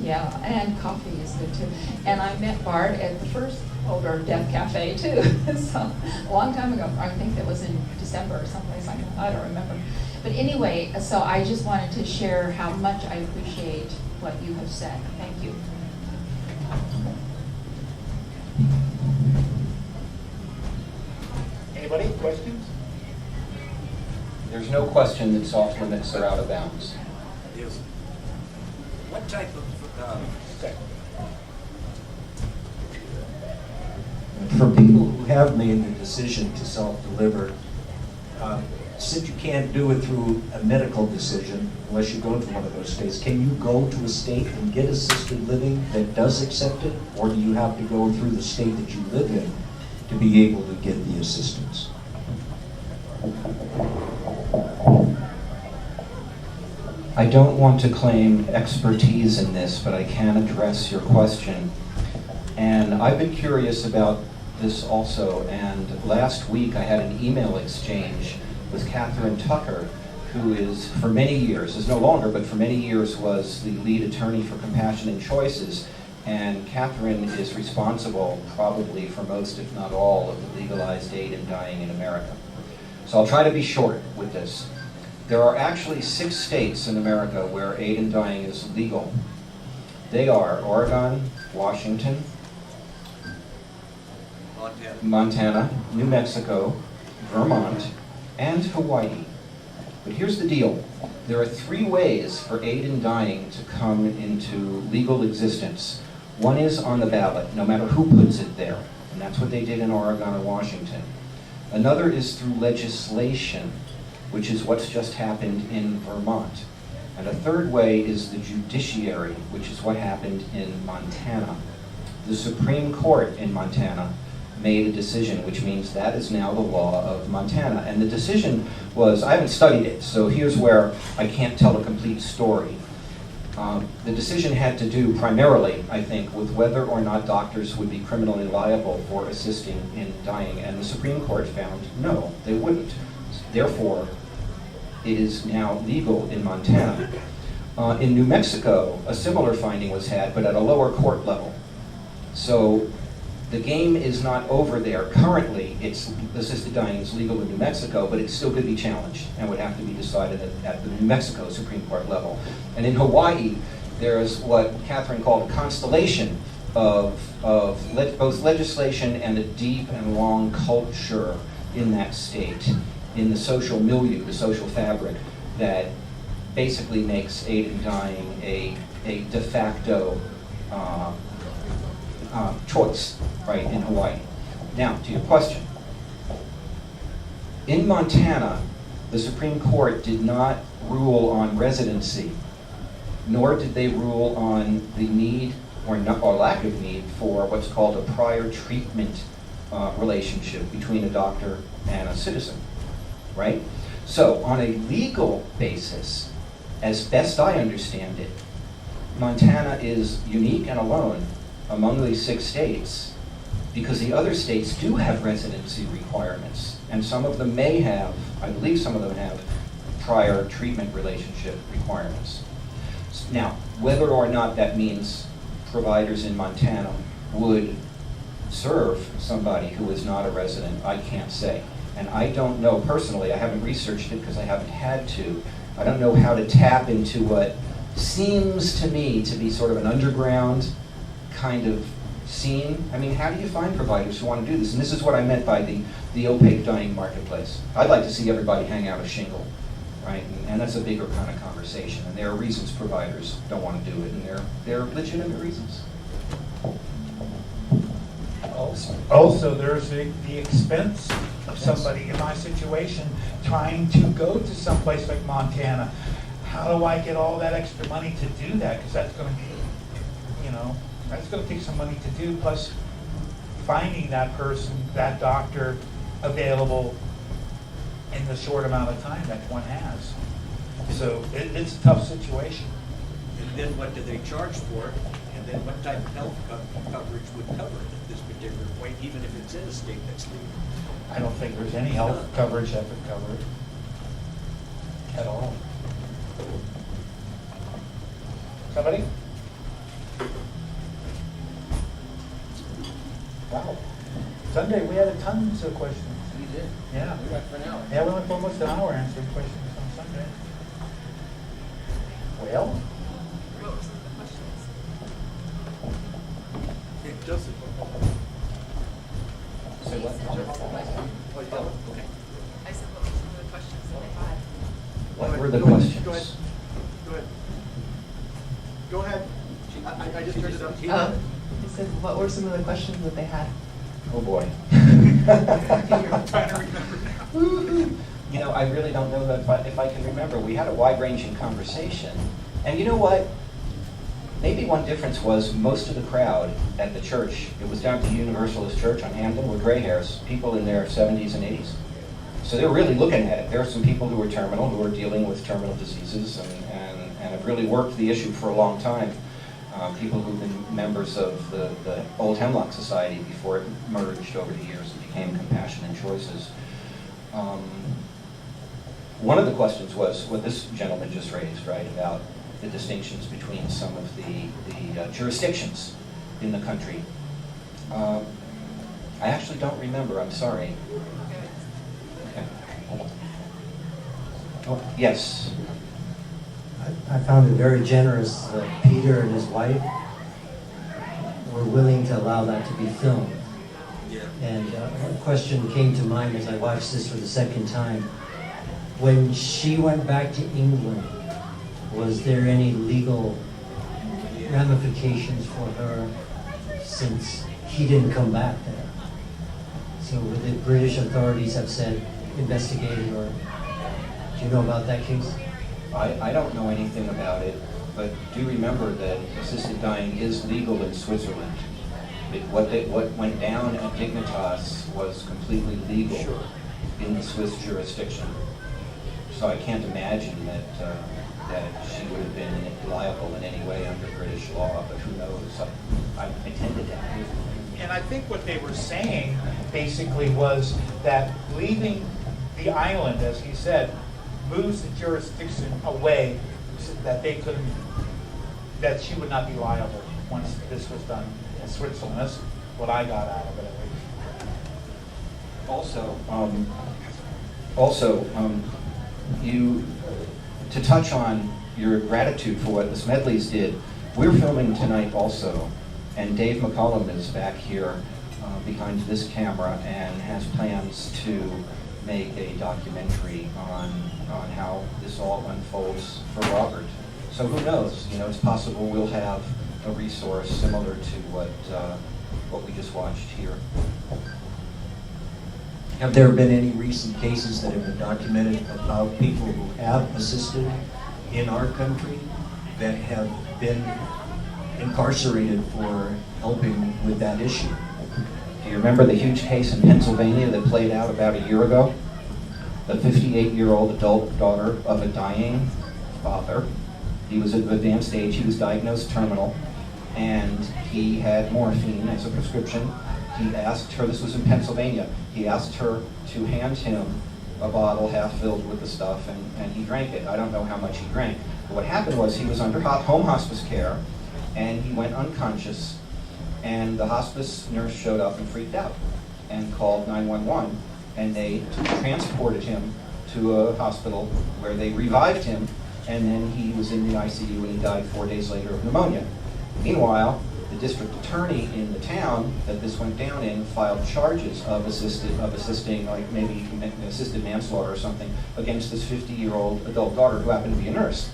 Yeah, and coffee is good too. And I met Bart at the first Boulder Death Cafe too, so a long time ago. I think that was in December or someplace like that. I don't remember. But anyway, so I just wanted to share how much I appreciate what you have said. Thank you. Anybody Anybody, questions? There's no question that soft limits are out of bounds. Is what type of Okay. For people who have made the decision to self-deliver, since you can't do it through a medical decision, unless you go to one of those states, can you go to a state and get assisted living that does accept it? Or do you have to go through the state that you live in to be able to get the assistance? I don't want to claim expertise in this, but I can address your question. And I've been curious about this also, and last week I had an email exchange with Catherine Tucker, who is, for many years, is no longer, but for many years was the lead attorney for Compassion and Choices. And Catherine is responsible probably for most, if not all, of the legalized aid in dying in America. So I'll try to be short with this. There are actually 6 states in America where aid in dying is legal. They are Oregon, Washington, Montana, New Mexico, Vermont, and Hawaii. But here's the deal. There are 3 ways for aid in dying to come into legal existence. One is on the ballot, no matter who puts it there, and that's what they did in Oregon and Washington. Another is through legislation, which is what's just happened in Vermont. And a third way is the judiciary, which is what happened in Montana. The Supreme Court in Montana made a decision, which means that is now the law of Montana. And the decision was, I haven't studied it, so here's where I can't tell a complete story. The decision had to do primarily, I think, with whether or not doctors would be criminally liable for assisting in dying. And the Supreme Court found no, they wouldn't. Therefore, it is now legal in Montana. In New Mexico, a similar finding was had, but at a lower court level. So the game is not over there. Currently, assisted dying is legal in New Mexico, but it still could be challenged and would have to be decided at the New Mexico Supreme Court level. And in Hawaii, there's what Catherine called a constellation of both legislation and a deep and long culture in that state, in the social milieu, the social fabric, that basically makes aid in dying a de facto choice, right, in Hawaii. Now, to your question. In Montana, the Supreme Court did not rule on residency, nor did they rule on the need or lack of need for what's called a prior treatment relationship between a doctor and a citizen, right? So, on a legal basis, as best I understand it, Montana is unique and alone among these 6 states, because the other states do have residency requirements, and some of them may have, I believe some of them have, prior treatment relationship requirements. Now, whether or not that means providers in Montana would serve somebody who is not a resident, I can't say. And I don't know personally, I haven't researched it because I haven't had to. I don't know how to tap into what seems to me to be sort of an underground kind of scene. I mean, how do you find providers who want to do this? And this is what I meant by the opaque dying marketplace. I'd like to see everybody hang out a shingle, right? And that's a bigger kind of conversation. And there are reasons providers don't want to do it, and they're legitimate reasons. Also, there's the expense of somebody in my situation trying to go to someplace like Montana. How do I get all that extra money to do that? Because that's going to be, that's going to take some money to do, plus finding that person, that doctor available in the short amount of time that one has. So it's a tough situation. And then what do they charge for it? And then what type of health coverage would cover it at this particular point, even if it's in a state that's legal? I don't think there's any health coverage that would cover it at all. Somebody? Wow. Sunday, we had tons of questions. You did. Yeah. We went for an hour. Yeah, we went for almost an hour answering questions on Sunday. Well? It doesn't. Say what? I just turned it up. I said, what were some of the questions that they had? Oh, boy. I'm trying to remember now. You know, I really don't know that if I can remember. We had a wide-ranging conversation. And you know what? Maybe one difference was most of the crowd at the church, it was down at the Universalist Church on Hamden, were gray hairs, people in their 70s and 80s. So they were really looking at it. There are some people who are terminal, who are dealing with terminal diseases and have really worked the issue for a long time. People who've been members of the old Hemlock Society before it merged over the years and became Compassion and Choices. One of the questions was what this gentleman just raised, right, about the distinctions between some of the jurisdictions in the country. I actually don't remember, I'm sorry. Okay. Oh, yes. I found it very generous that Peter and his wife were willing to allow that to be filmed. Yeah. And a question came to mind as I watched this for the second time. When she went back to England, was there any legal ramifications for her since he didn't come back there? So would the British authorities have said, investigated, or do you know about that case? I don't know anything about it, but do remember that assisted dying is legal in Switzerland. What went down at Dignitas was completely legal in the Swiss jurisdiction. So I can't imagine that she would have been liable in any way under British law, but who knows? I tend to doubt it. And I think what they were saying basically was that leaving the island, as he said, moves the jurisdiction away so that they couldn't, that she would not be liable once this was done in Switzerland. That's what I got out of it at least. Also, you, to touch on your gratitude for what the Smedleys did, we're filming tonight also, and Dave McCullum is back here behind this camera and has plans to make a documentary on how this all unfolds for Robert. So who knows? You know, it's possible we'll have a resource similar to what we just watched here. Have there been any recent cases that have been documented about people who have assisted in our country that have been incarcerated for helping with that issue? Do you remember the huge case in Pennsylvania that played out about a year ago? The 58-year-old adult daughter of a dying father. He was at advanced age, he was diagnosed terminal, and he had morphine as a prescription. He asked her, this was in Pennsylvania, he asked her to hand him a bottle half filled with the stuff, and he drank it. I don't know how much he drank. But what happened was he was under home hospice care, and he went unconscious, and the hospice nurse showed up and freaked out and called 911, and they transported him to a hospital where they revived him, and then he was in the ICU and he died 4 days later of pneumonia. Meanwhile, the district attorney in the town that this went down in filed charges of assisting, like maybe assisted manslaughter or something, against this 50-year-old adult daughter who happened to be a nurse.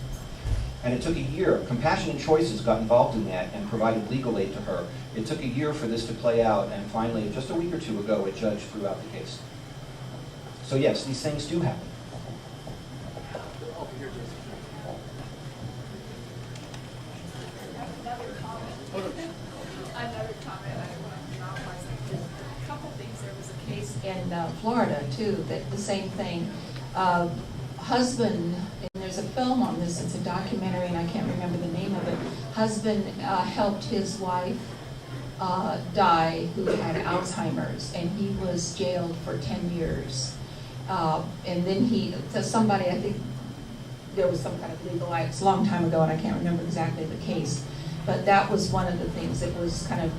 And it took a year. Compassion and Choices got involved in that and provided legal aid to her. It took a year for this to play out, and finally, just a week or two ago, a judge threw out the case. So yes, these things do happen. Another comment, I don't want to monopolize it. A couple things, there was a case in Florida too, that the same thing. Husband, and there's a film on this, it's a documentary and I can't remember the name of it. Husband helped his wife die who had Alzheimer's, and he was jailed for 10 years. And then somebody, I think there was some kind of legal, it's a long time ago and I can't remember exactly the case. But that was one of the things that was kind of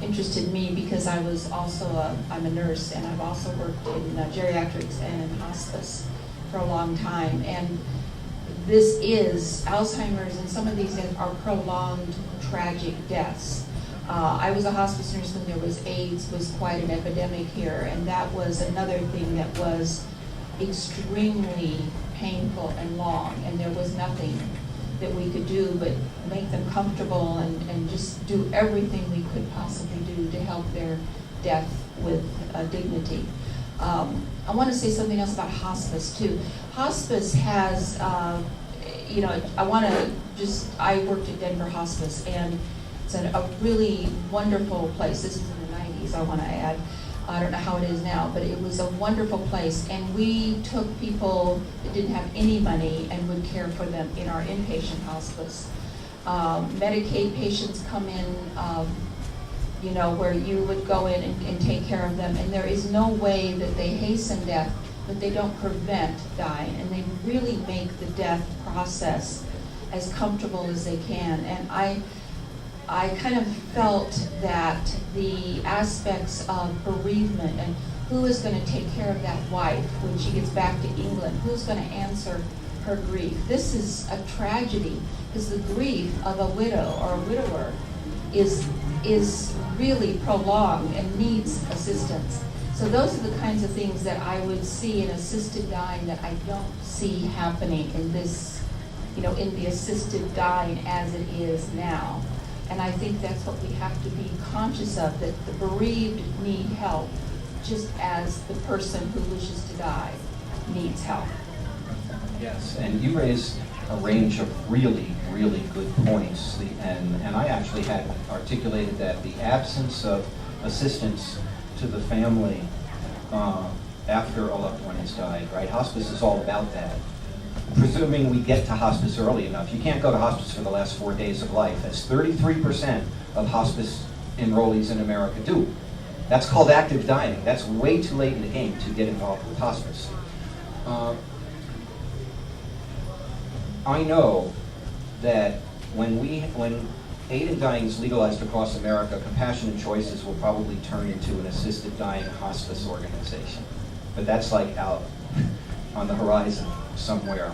interested me, because I was also I'm a nurse, and I've also worked in geriatrics and in hospice for a long time. And this is Alzheimer's, and some of these are prolonged, tragic deaths. I was a hospice nurse when there was AIDS, was quite an epidemic here, and that was another thing that was extremely painful and long, and there was nothing that we could do, but make them comfortable and just do everything we could possibly do to help their death with dignity. I want to say something else about hospice too. Hospice has, I worked at Denver Hospice, and it's a really wonderful place. This is in the 90s, I want to add. I don't know how it is now, but it was a wonderful place. And we took people that didn't have any money and would care for them in our inpatient hospice. Medicaid patients come in, where you would go in and take care of them. And there is no way that they hasten death, but they don't prevent dying. And they really make the death process as comfortable as they can. And I kind of felt that the aspects of bereavement and who is going to take care of that wife when she gets back to England, who's going to answer her grief. This is a tragedy because the grief of a widow or a widower is really prolonged and needs assistance. So those are the kinds of things that I would see in assisted dying that I don't see happening in this, in the assisted dying as it is now. And I think that's what we have to be conscious of, that the bereaved need help, just as the person who wishes to die needs help. Yes, and you raised a range of really, really good points. And I actually had articulated that the absence of assistance to the family after a loved one has died, right? Hospice is all about that. Presuming we get to hospice early enough. You can't go to hospice for the last 4 days of life, as 33% of hospice enrollees in America do. That's called active dying. That's way too late in the game to get involved with hospice. I know that when aid in dying is legalized across America, Compassionate Choices will probably turn into an assisted dying hospice organization. But that's like out on the horizon somewhere.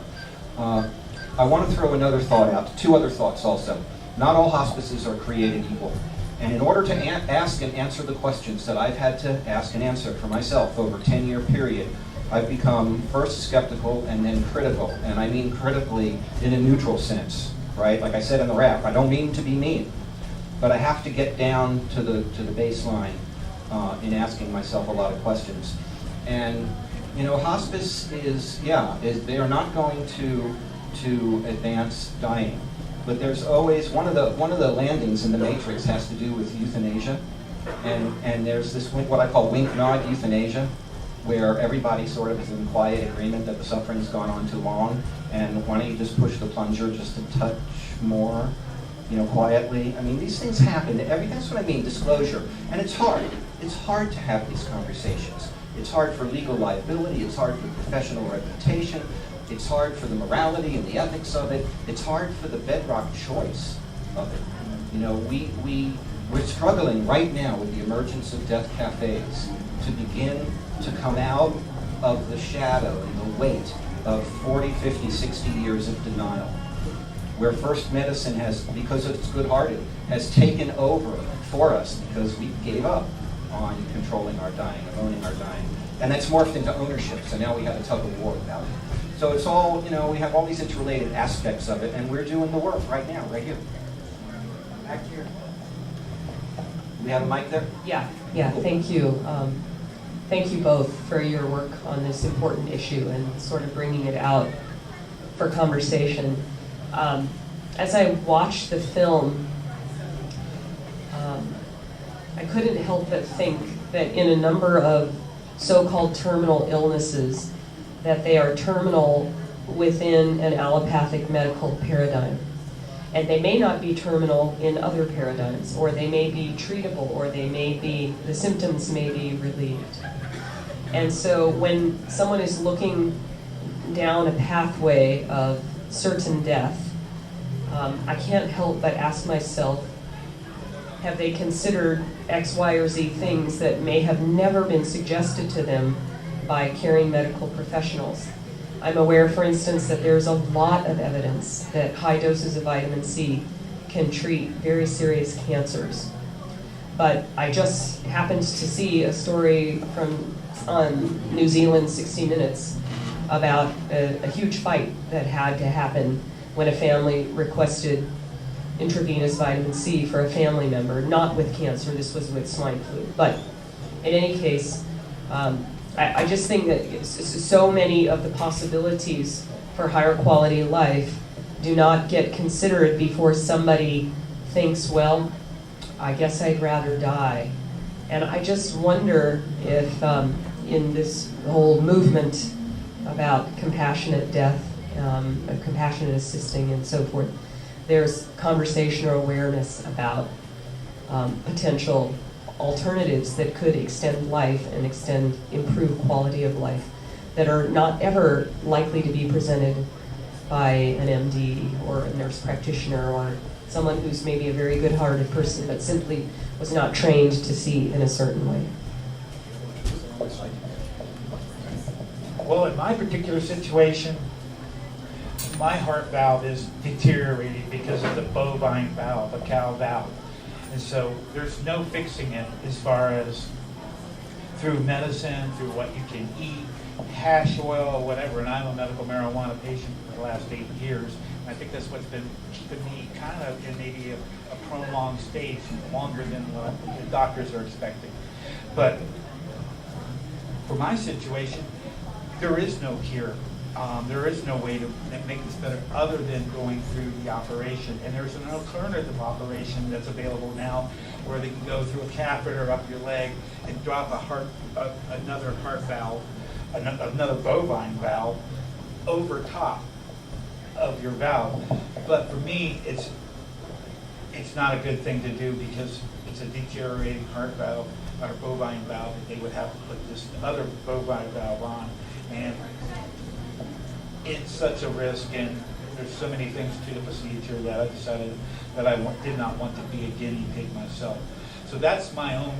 I want to throw another thought out, two other thoughts also. Not all hospices are created equal. And in order to ask and answer the questions that I've had to ask and answer for myself over a 10-year period, I've become first skeptical and then critical. And I mean critically in a neutral sense, right? Like I said in the rap, I don't mean to be mean, but I have to get down to the baseline in asking myself a lot of questions. And hospice they are not going to advance dying, but there's always one of the landings in the Matrix has to do with euthanasia, and there's this what I call wink nod euthanasia, where everybody sort of is in quiet agreement that the suffering's gone on too long, and why don't you just push the plunger just a touch more, quietly. I mean, these things happen. That's what I mean, disclosure, and it's hard. It's hard to have these conversations. It's hard for legal liability, it's hard for professional reputation, it's hard for the morality and the ethics of it, it's hard for the bedrock choice of it. We're struggling right now with the emergence of death cafes to begin to come out of the shadow and the weight of 40, 50, 60 years of denial, where First Medicine has, because it's good-hearted, has taken over for us because we gave up on controlling our dying, of owning our dying. And that's morphed into ownership, so now we have a tug of war about it. So it's all, we have all these interrelated aspects of it, and we're doing the work right now, right here. Back here. We have a mic there? Yeah, thank you. Thank you both for your work on this important issue and sort of bringing it out for conversation. As I watched the film, I couldn't help but think that in a number of so-called terminal illnesses, that they are terminal within an allopathic medical paradigm. And they may not be terminal in other paradigms, or they may be treatable, or the symptoms may be relieved. And so when someone is looking down a pathway of certain death, I can't help but ask myself, have they considered X, Y, or Z things that may have never been suggested to them by caring medical professionals? I'm aware, for instance, that there's a lot of evidence that high doses of vitamin C can treat very serious cancers. But I just happened to see a story on New Zealand 60 Minutes about a huge fight that had to happen when a family requested intravenous vitamin C for a family member, not with cancer, this was with swine flu. But in any case, I just think that so many of the possibilities for higher quality life do not get considered before somebody thinks, well, I guess I'd rather die. And I just wonder if in this whole movement about compassionate death, compassionate assisting and so forth, there's conversation or awareness about potential alternatives that could extend life and improve quality of life that are not ever likely to be presented by an MD or a nurse practitioner or someone who's maybe a very good-hearted person but simply was not trained to see in a certain way. Well, in my particular situation, my heart valve is deteriorating because of the bovine valve, a cow valve. And so there's no fixing it as far as through medicine, through what you can eat, hash oil or whatever. And I'm a medical marijuana patient for the last 8 years. And I think that's what's been keeping me kind of in maybe a prolonged stage, longer than what the doctors are expecting. But for my situation, there is no cure. There is no way to make this better other than going through the operation. And there's an alternative operation that's available now where they can go through a catheter up your leg and drop another heart valve, another bovine valve over top of your valve. But for me, it's not a good thing to do because it's a deteriorating heart valve or bovine valve that they would have to put this other bovine valve on. And it's such a risk, and there's so many things to the procedure that I decided that I did not want to be a guinea pig myself. So that's my own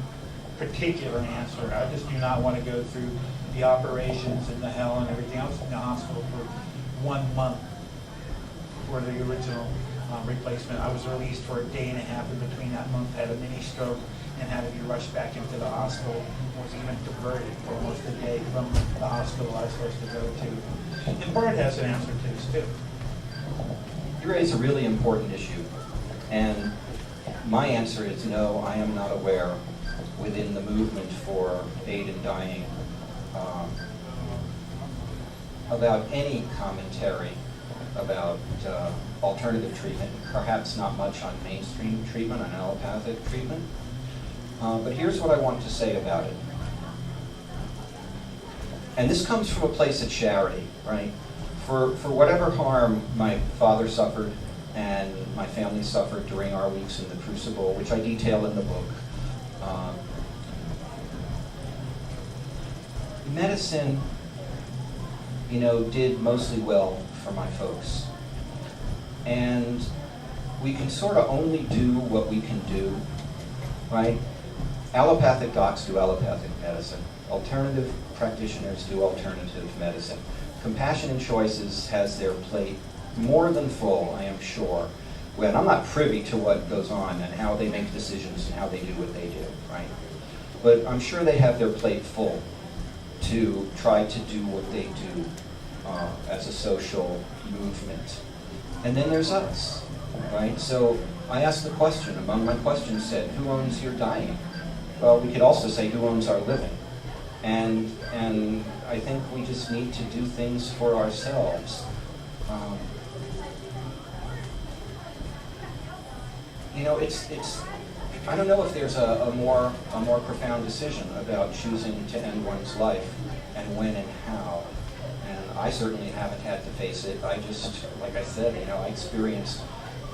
particular answer. I just do not want to go through the operations and the hell and everything. I was in the hospital for 1 month for the original replacement. I was released for a day and a half in between that month, had a mini stroke, and had to be rushed back into the hospital. Was even diverted for almost a day from the hospital I was supposed to go to. And Bart has an answer to this too. You raise a really important issue, and my answer is no, I am not aware within the movement for aid in dying about any commentary about alternative treatment, perhaps not much on mainstream treatment, on allopathic treatment. But here's what I want to say about it. And this comes from a place of charity, right? For whatever harm my father suffered and my family suffered during our weeks in the crucible, which I detail in the book, medicine, did mostly well for my folks. And we can sort of only do what we can do, right? Allopathic docs do allopathic medicine. Alternative practitioners do alternative medicine. Compassion and Choices has their plate more than full, I am sure. When I'm not privy to what goes on and how they make decisions and how they do what they do, right? But I'm sure they have their plate full to try to do what they do as a social movement. And then there's us, right? So I asked the question, among my questions said, who owns your dying? Well, we could also say, who owns our living? And I think we just need to do things for ourselves. It's I don't know if there's a more profound decision about choosing to end one's life and when and how. And I certainly haven't had to face it. I just, like I said, I experienced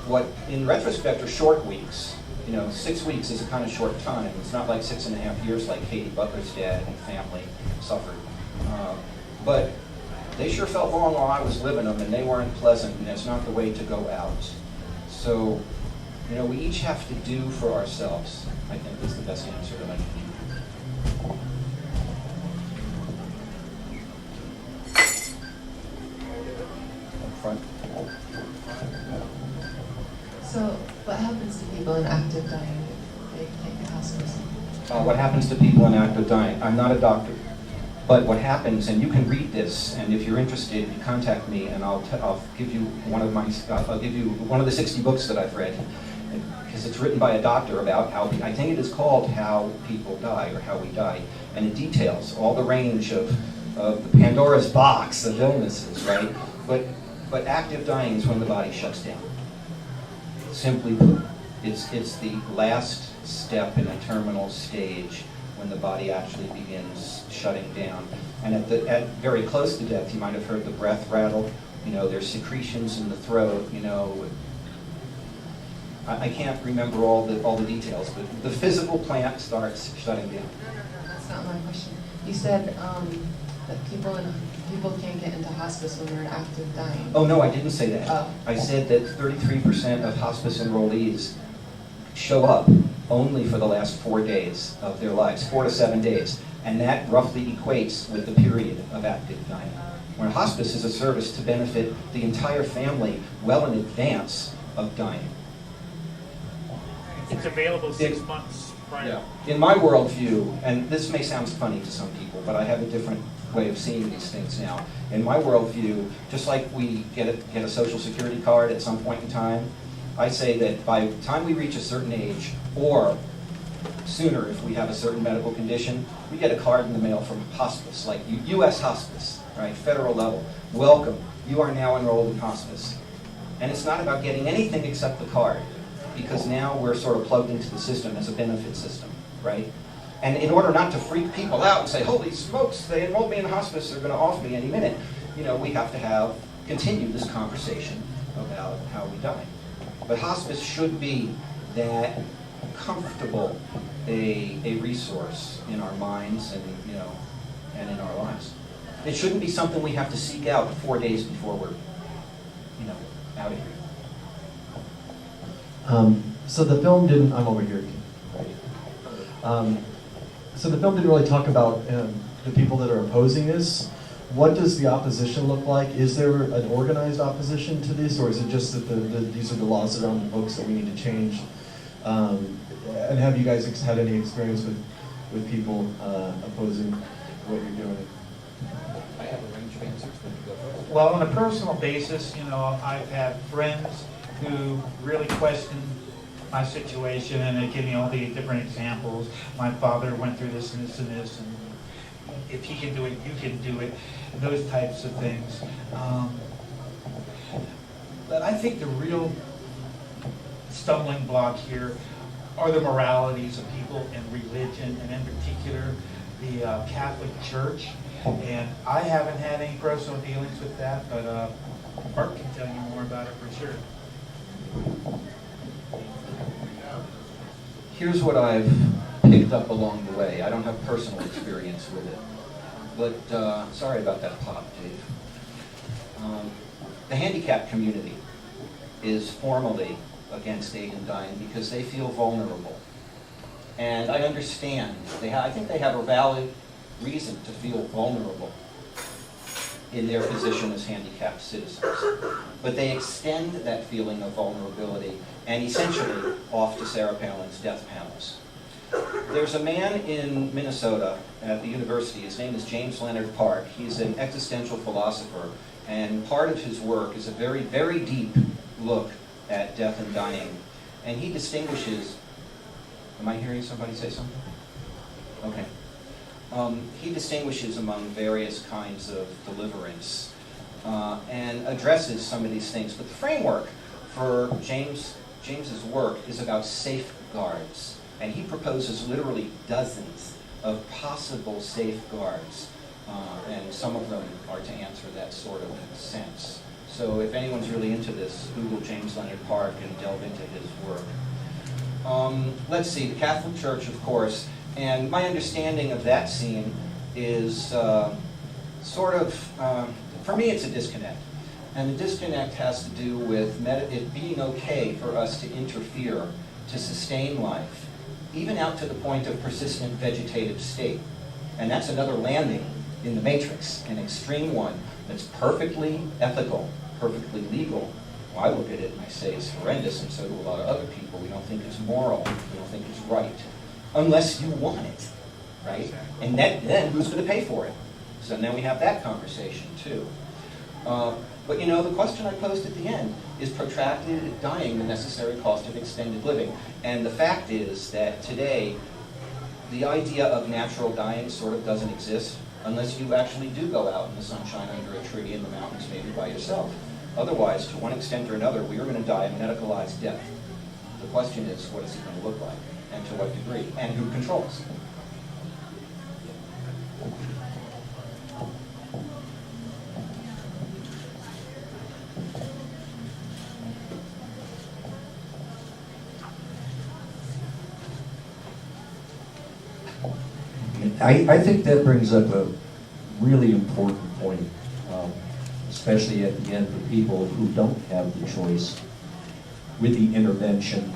what in retrospect are short weeks. 6 weeks is a kind of short time. It's not like 6.5 years like Katie Butler's dad and family suffered. But they sure felt long while I was living them, and they weren't pleasant, and it's not the way to go out. So, we each have to do for ourselves, I think is the best answer that I can give. Up front. So, what happens to people in active dying if they can't get hospice? What happens to people in active dying? I'm not a doctor. But what happens, and you can read this, and if you're interested, you contact me, and I'll give you I'll give you one of the 60 books that I've read, because it's written by a doctor about how, I think it is called How People Die, or How We Die, and it details all the range of the Pandora's box of illnesses, right? But active dying is when the body shuts down. Simply put, it's the last step in a terminal stage when the body actually begins shutting down. And at very close to death, you might have heard the breath rattle. You know, there's secretions in the throat. You know, I can't remember all the details, but the physical plant starts shutting down. No, that's not my question. You said that people can't get into hospice when they're active dying. Oh no, I didn't say that. Oh. I said that 33% of hospice enrollees show up only for the last 4 days of their lives, 4 to 7 days. And that roughly equates with the period of active dying. Where hospice is a service to benefit the entire family well in advance of dying. It's available 6 months prior. Yeah. In my worldview, and this may sound funny to some people, but I have a different way of seeing these things now. In my worldview, just like we get a Social Security card at some point in time, I say that by the time we reach a certain age, or sooner if we have a certain medical condition, we get a card in the mail from hospice, like U.S. hospice, right, federal level. Welcome, you are now enrolled in hospice. And it's not about getting anything except the card, because now we're sort of plugged into the system as a benefit system, right? And in order not to freak people out and say, holy smokes, they enrolled me in hospice, they're going to off me any minute, you know, we have to continue this conversation about how we die. But hospice should be that comfortable a resource in our minds and, you know, and in our lives. It shouldn't be something we have to seek out 4 days before we're, you know, out of here. So the film didn't, I'm over here. So the film didn't really talk about the people that are opposing this. What does the opposition look like? Is there an organized opposition to this, or is it just that these are the laws around the books that we need to change? And have you guys had any experience with people opposing what you're doing? I have a range of answers, but you go first. Well, on a personal basis, you know, I've had friends who really question my situation, and they give me all the different examples. My father went through this and this and this, and if he can do it, you can do it, and those types of things. But I think the real stumbling block here are the moralities of people and religion, and in particular, the Catholic Church. And I haven't had any personal dealings with that, but Mark can tell you more about it for sure. Here's what I've picked up along the way. I don't have personal experience with it, but sorry about that pop, Dave. The handicapped community is formally against aid in dying because they feel vulnerable. And I understand. I think they have a valid reason to feel vulnerable in their position as handicapped citizens. But they extend that feeling of vulnerability and essentially off to Sarah Palin's death panels. There's a man in Minnesota at the university. His name is James Leonard Park. He's an existential philosopher, and part of his work is a very, very deep look at death and dying. And he distinguishes... Am I hearing somebody say something? Okay. He distinguishes among various kinds of deliverance and addresses some of these things. But the framework for James's work is about safeguards. And he proposes literally dozens of possible safeguards. And some of them are to answer that sort of sense. So if anyone's really into this, Google James Leonard Park and delve into his work. Let's see, the Catholic Church, of course. And my understanding of that scene is for me, it's a disconnect. And the disconnect has to do with it being okay for us to interfere to sustain life, even out to the point of persistent vegetative state. And that's another landing in the matrix, an extreme one that's perfectly ethical, perfectly legal. Well, I look at it and I say it's horrendous, and so do a lot of other people. We don't think it's moral. We don't think it's right. Unless you want it, right? And then who's going to pay for it? So then we have that conversation too. But you know, the question I posed at the end, is protracted dying the necessary cost of extended living? And the fact is that today, the idea of natural dying sort of doesn't exist unless you actually do go out in the sunshine under a tree in the mountains, maybe by yourself. Otherwise, to one extent or another, we are going to die a medicalized death. The question is, what is it going to look like, and to what degree, and who controls? I think that brings up a really important point, especially at the end for people who don't have the choice with the intervention.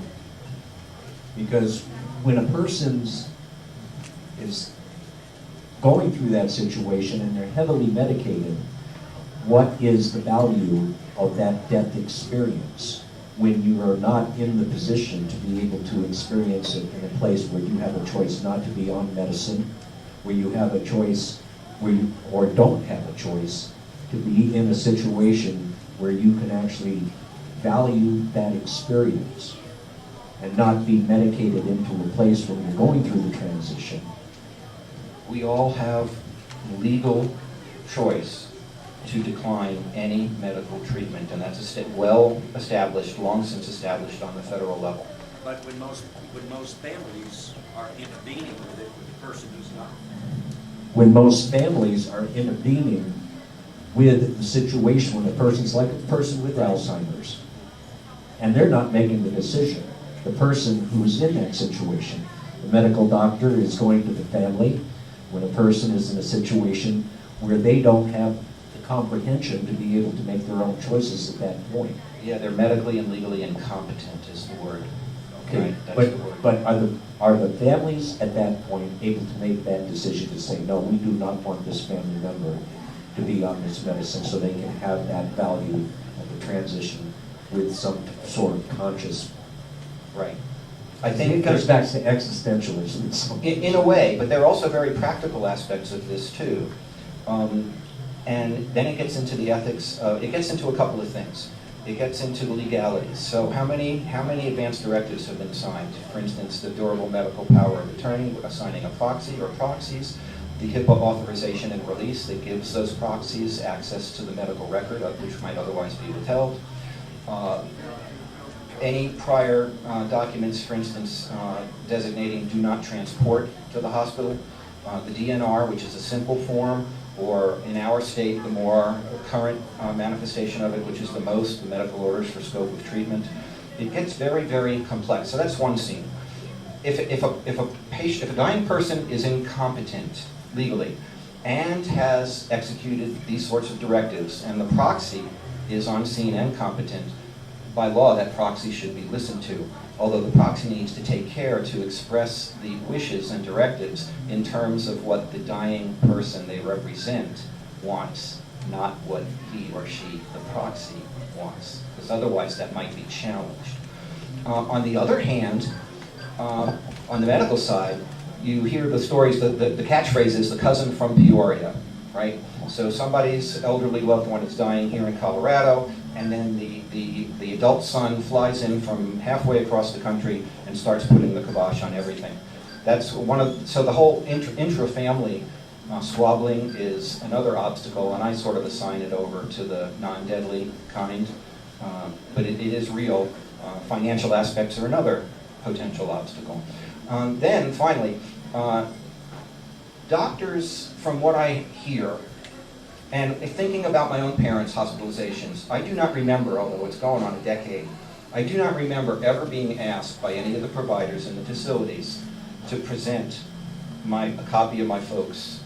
Because when a person is going through that situation and they're heavily medicated, what is the value of that death experience when you are not in the position to be able to experience it in a place where you have a choice not to be on medicine, where you have a choice where you, or don't have a choice to be in a situation where you can actually value that experience and not be medicated into a place when you're going through the transition. We all have legal choice to decline any medical treatment, and that's well established, long since established on the federal level. But when most families are intervening with it, with the person who's not. When most families are intervening with the situation, when a person's like a person with Alzheimer's, and they're not making the decision, the person who's in that situation, the medical doctor is going to the family. When a person is in a situation where they don't have the comprehension to be able to make their own choices at that point. Yeah, they're medically and legally incompetent is the word. Okay, Right, that's the word. but are the families at that point able to make that decision to say, no, we do not want this family member to be on this medicine, so they can have that value of the transition with some sort of conscious. Right. I think it comes back to existentialism. In a way, but there are also very practical aspects of this too. And then it gets into the ethics, it gets into a couple of things. It gets into the legalities. So how many advance directives have been signed? For instance, the durable medical power of attorney, assigning a proxy or proxies, the HIPAA authorization and release that gives those proxies access to the medical record, which might otherwise be withheld. Any prior documents, for instance, designating do not transport to the hospital. The DNR, which is a simple form, or in our state, the more current manifestation of it, which is the medical orders for scope of treatment. It gets very, very complex. So that's one scene. If a dying person is incompetent legally and has executed these sorts of directives, and the proxy is on scene and competent, by law, that proxy should be listened to, although the proxy needs to take care to express the wishes and directives in terms of what the dying person they represent wants, not what he or she, the proxy, wants, because otherwise that might be challenged. On the other hand, on the medical side, you hear the stories, the catchphrase is the cousin from Peoria, right? So somebody's elderly loved one is dying here in Colorado, and then the adult son flies in from halfway across the country and starts putting the kibosh on everything. That's so the whole intra-family squabbling is another obstacle, and I sort of assign it over to the non-deadly kind, but it is real. Financial aspects are another potential obstacle. Then finally, doctors, from what I hear, and thinking about my own parents' hospitalizations, I do not remember, although it's going on a decade, I do not remember ever being asked by any of the providers in the facilities to present a copy of my folks'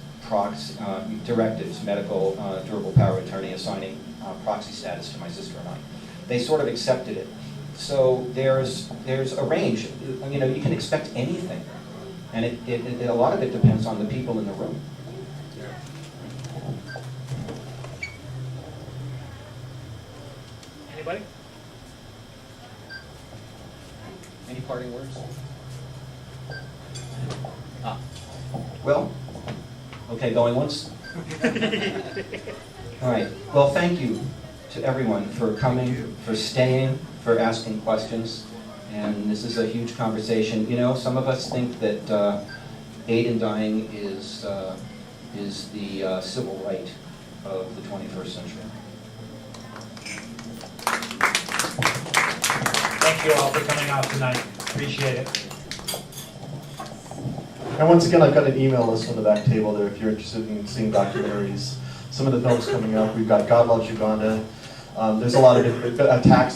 directives, medical durable power of attorney assigning proxy status to my sister and I. They sort of accepted it. So there's a range. You know, you can expect anything, and a lot of it depends on the people in the room. Anybody? Any parting words? Well, okay, going once. All right. Well, thank you to everyone for coming, for staying, for asking questions. And this is a huge conversation. You know, some of us think that aid in dying is the civil right of the 21st century. Thank you all for coming out tonight. Appreciate it. And once again, I've got an email list on the back table there if you're interested in seeing documentaries. Some of the films coming up, we've got God Loves Uganda. There's a lot of tax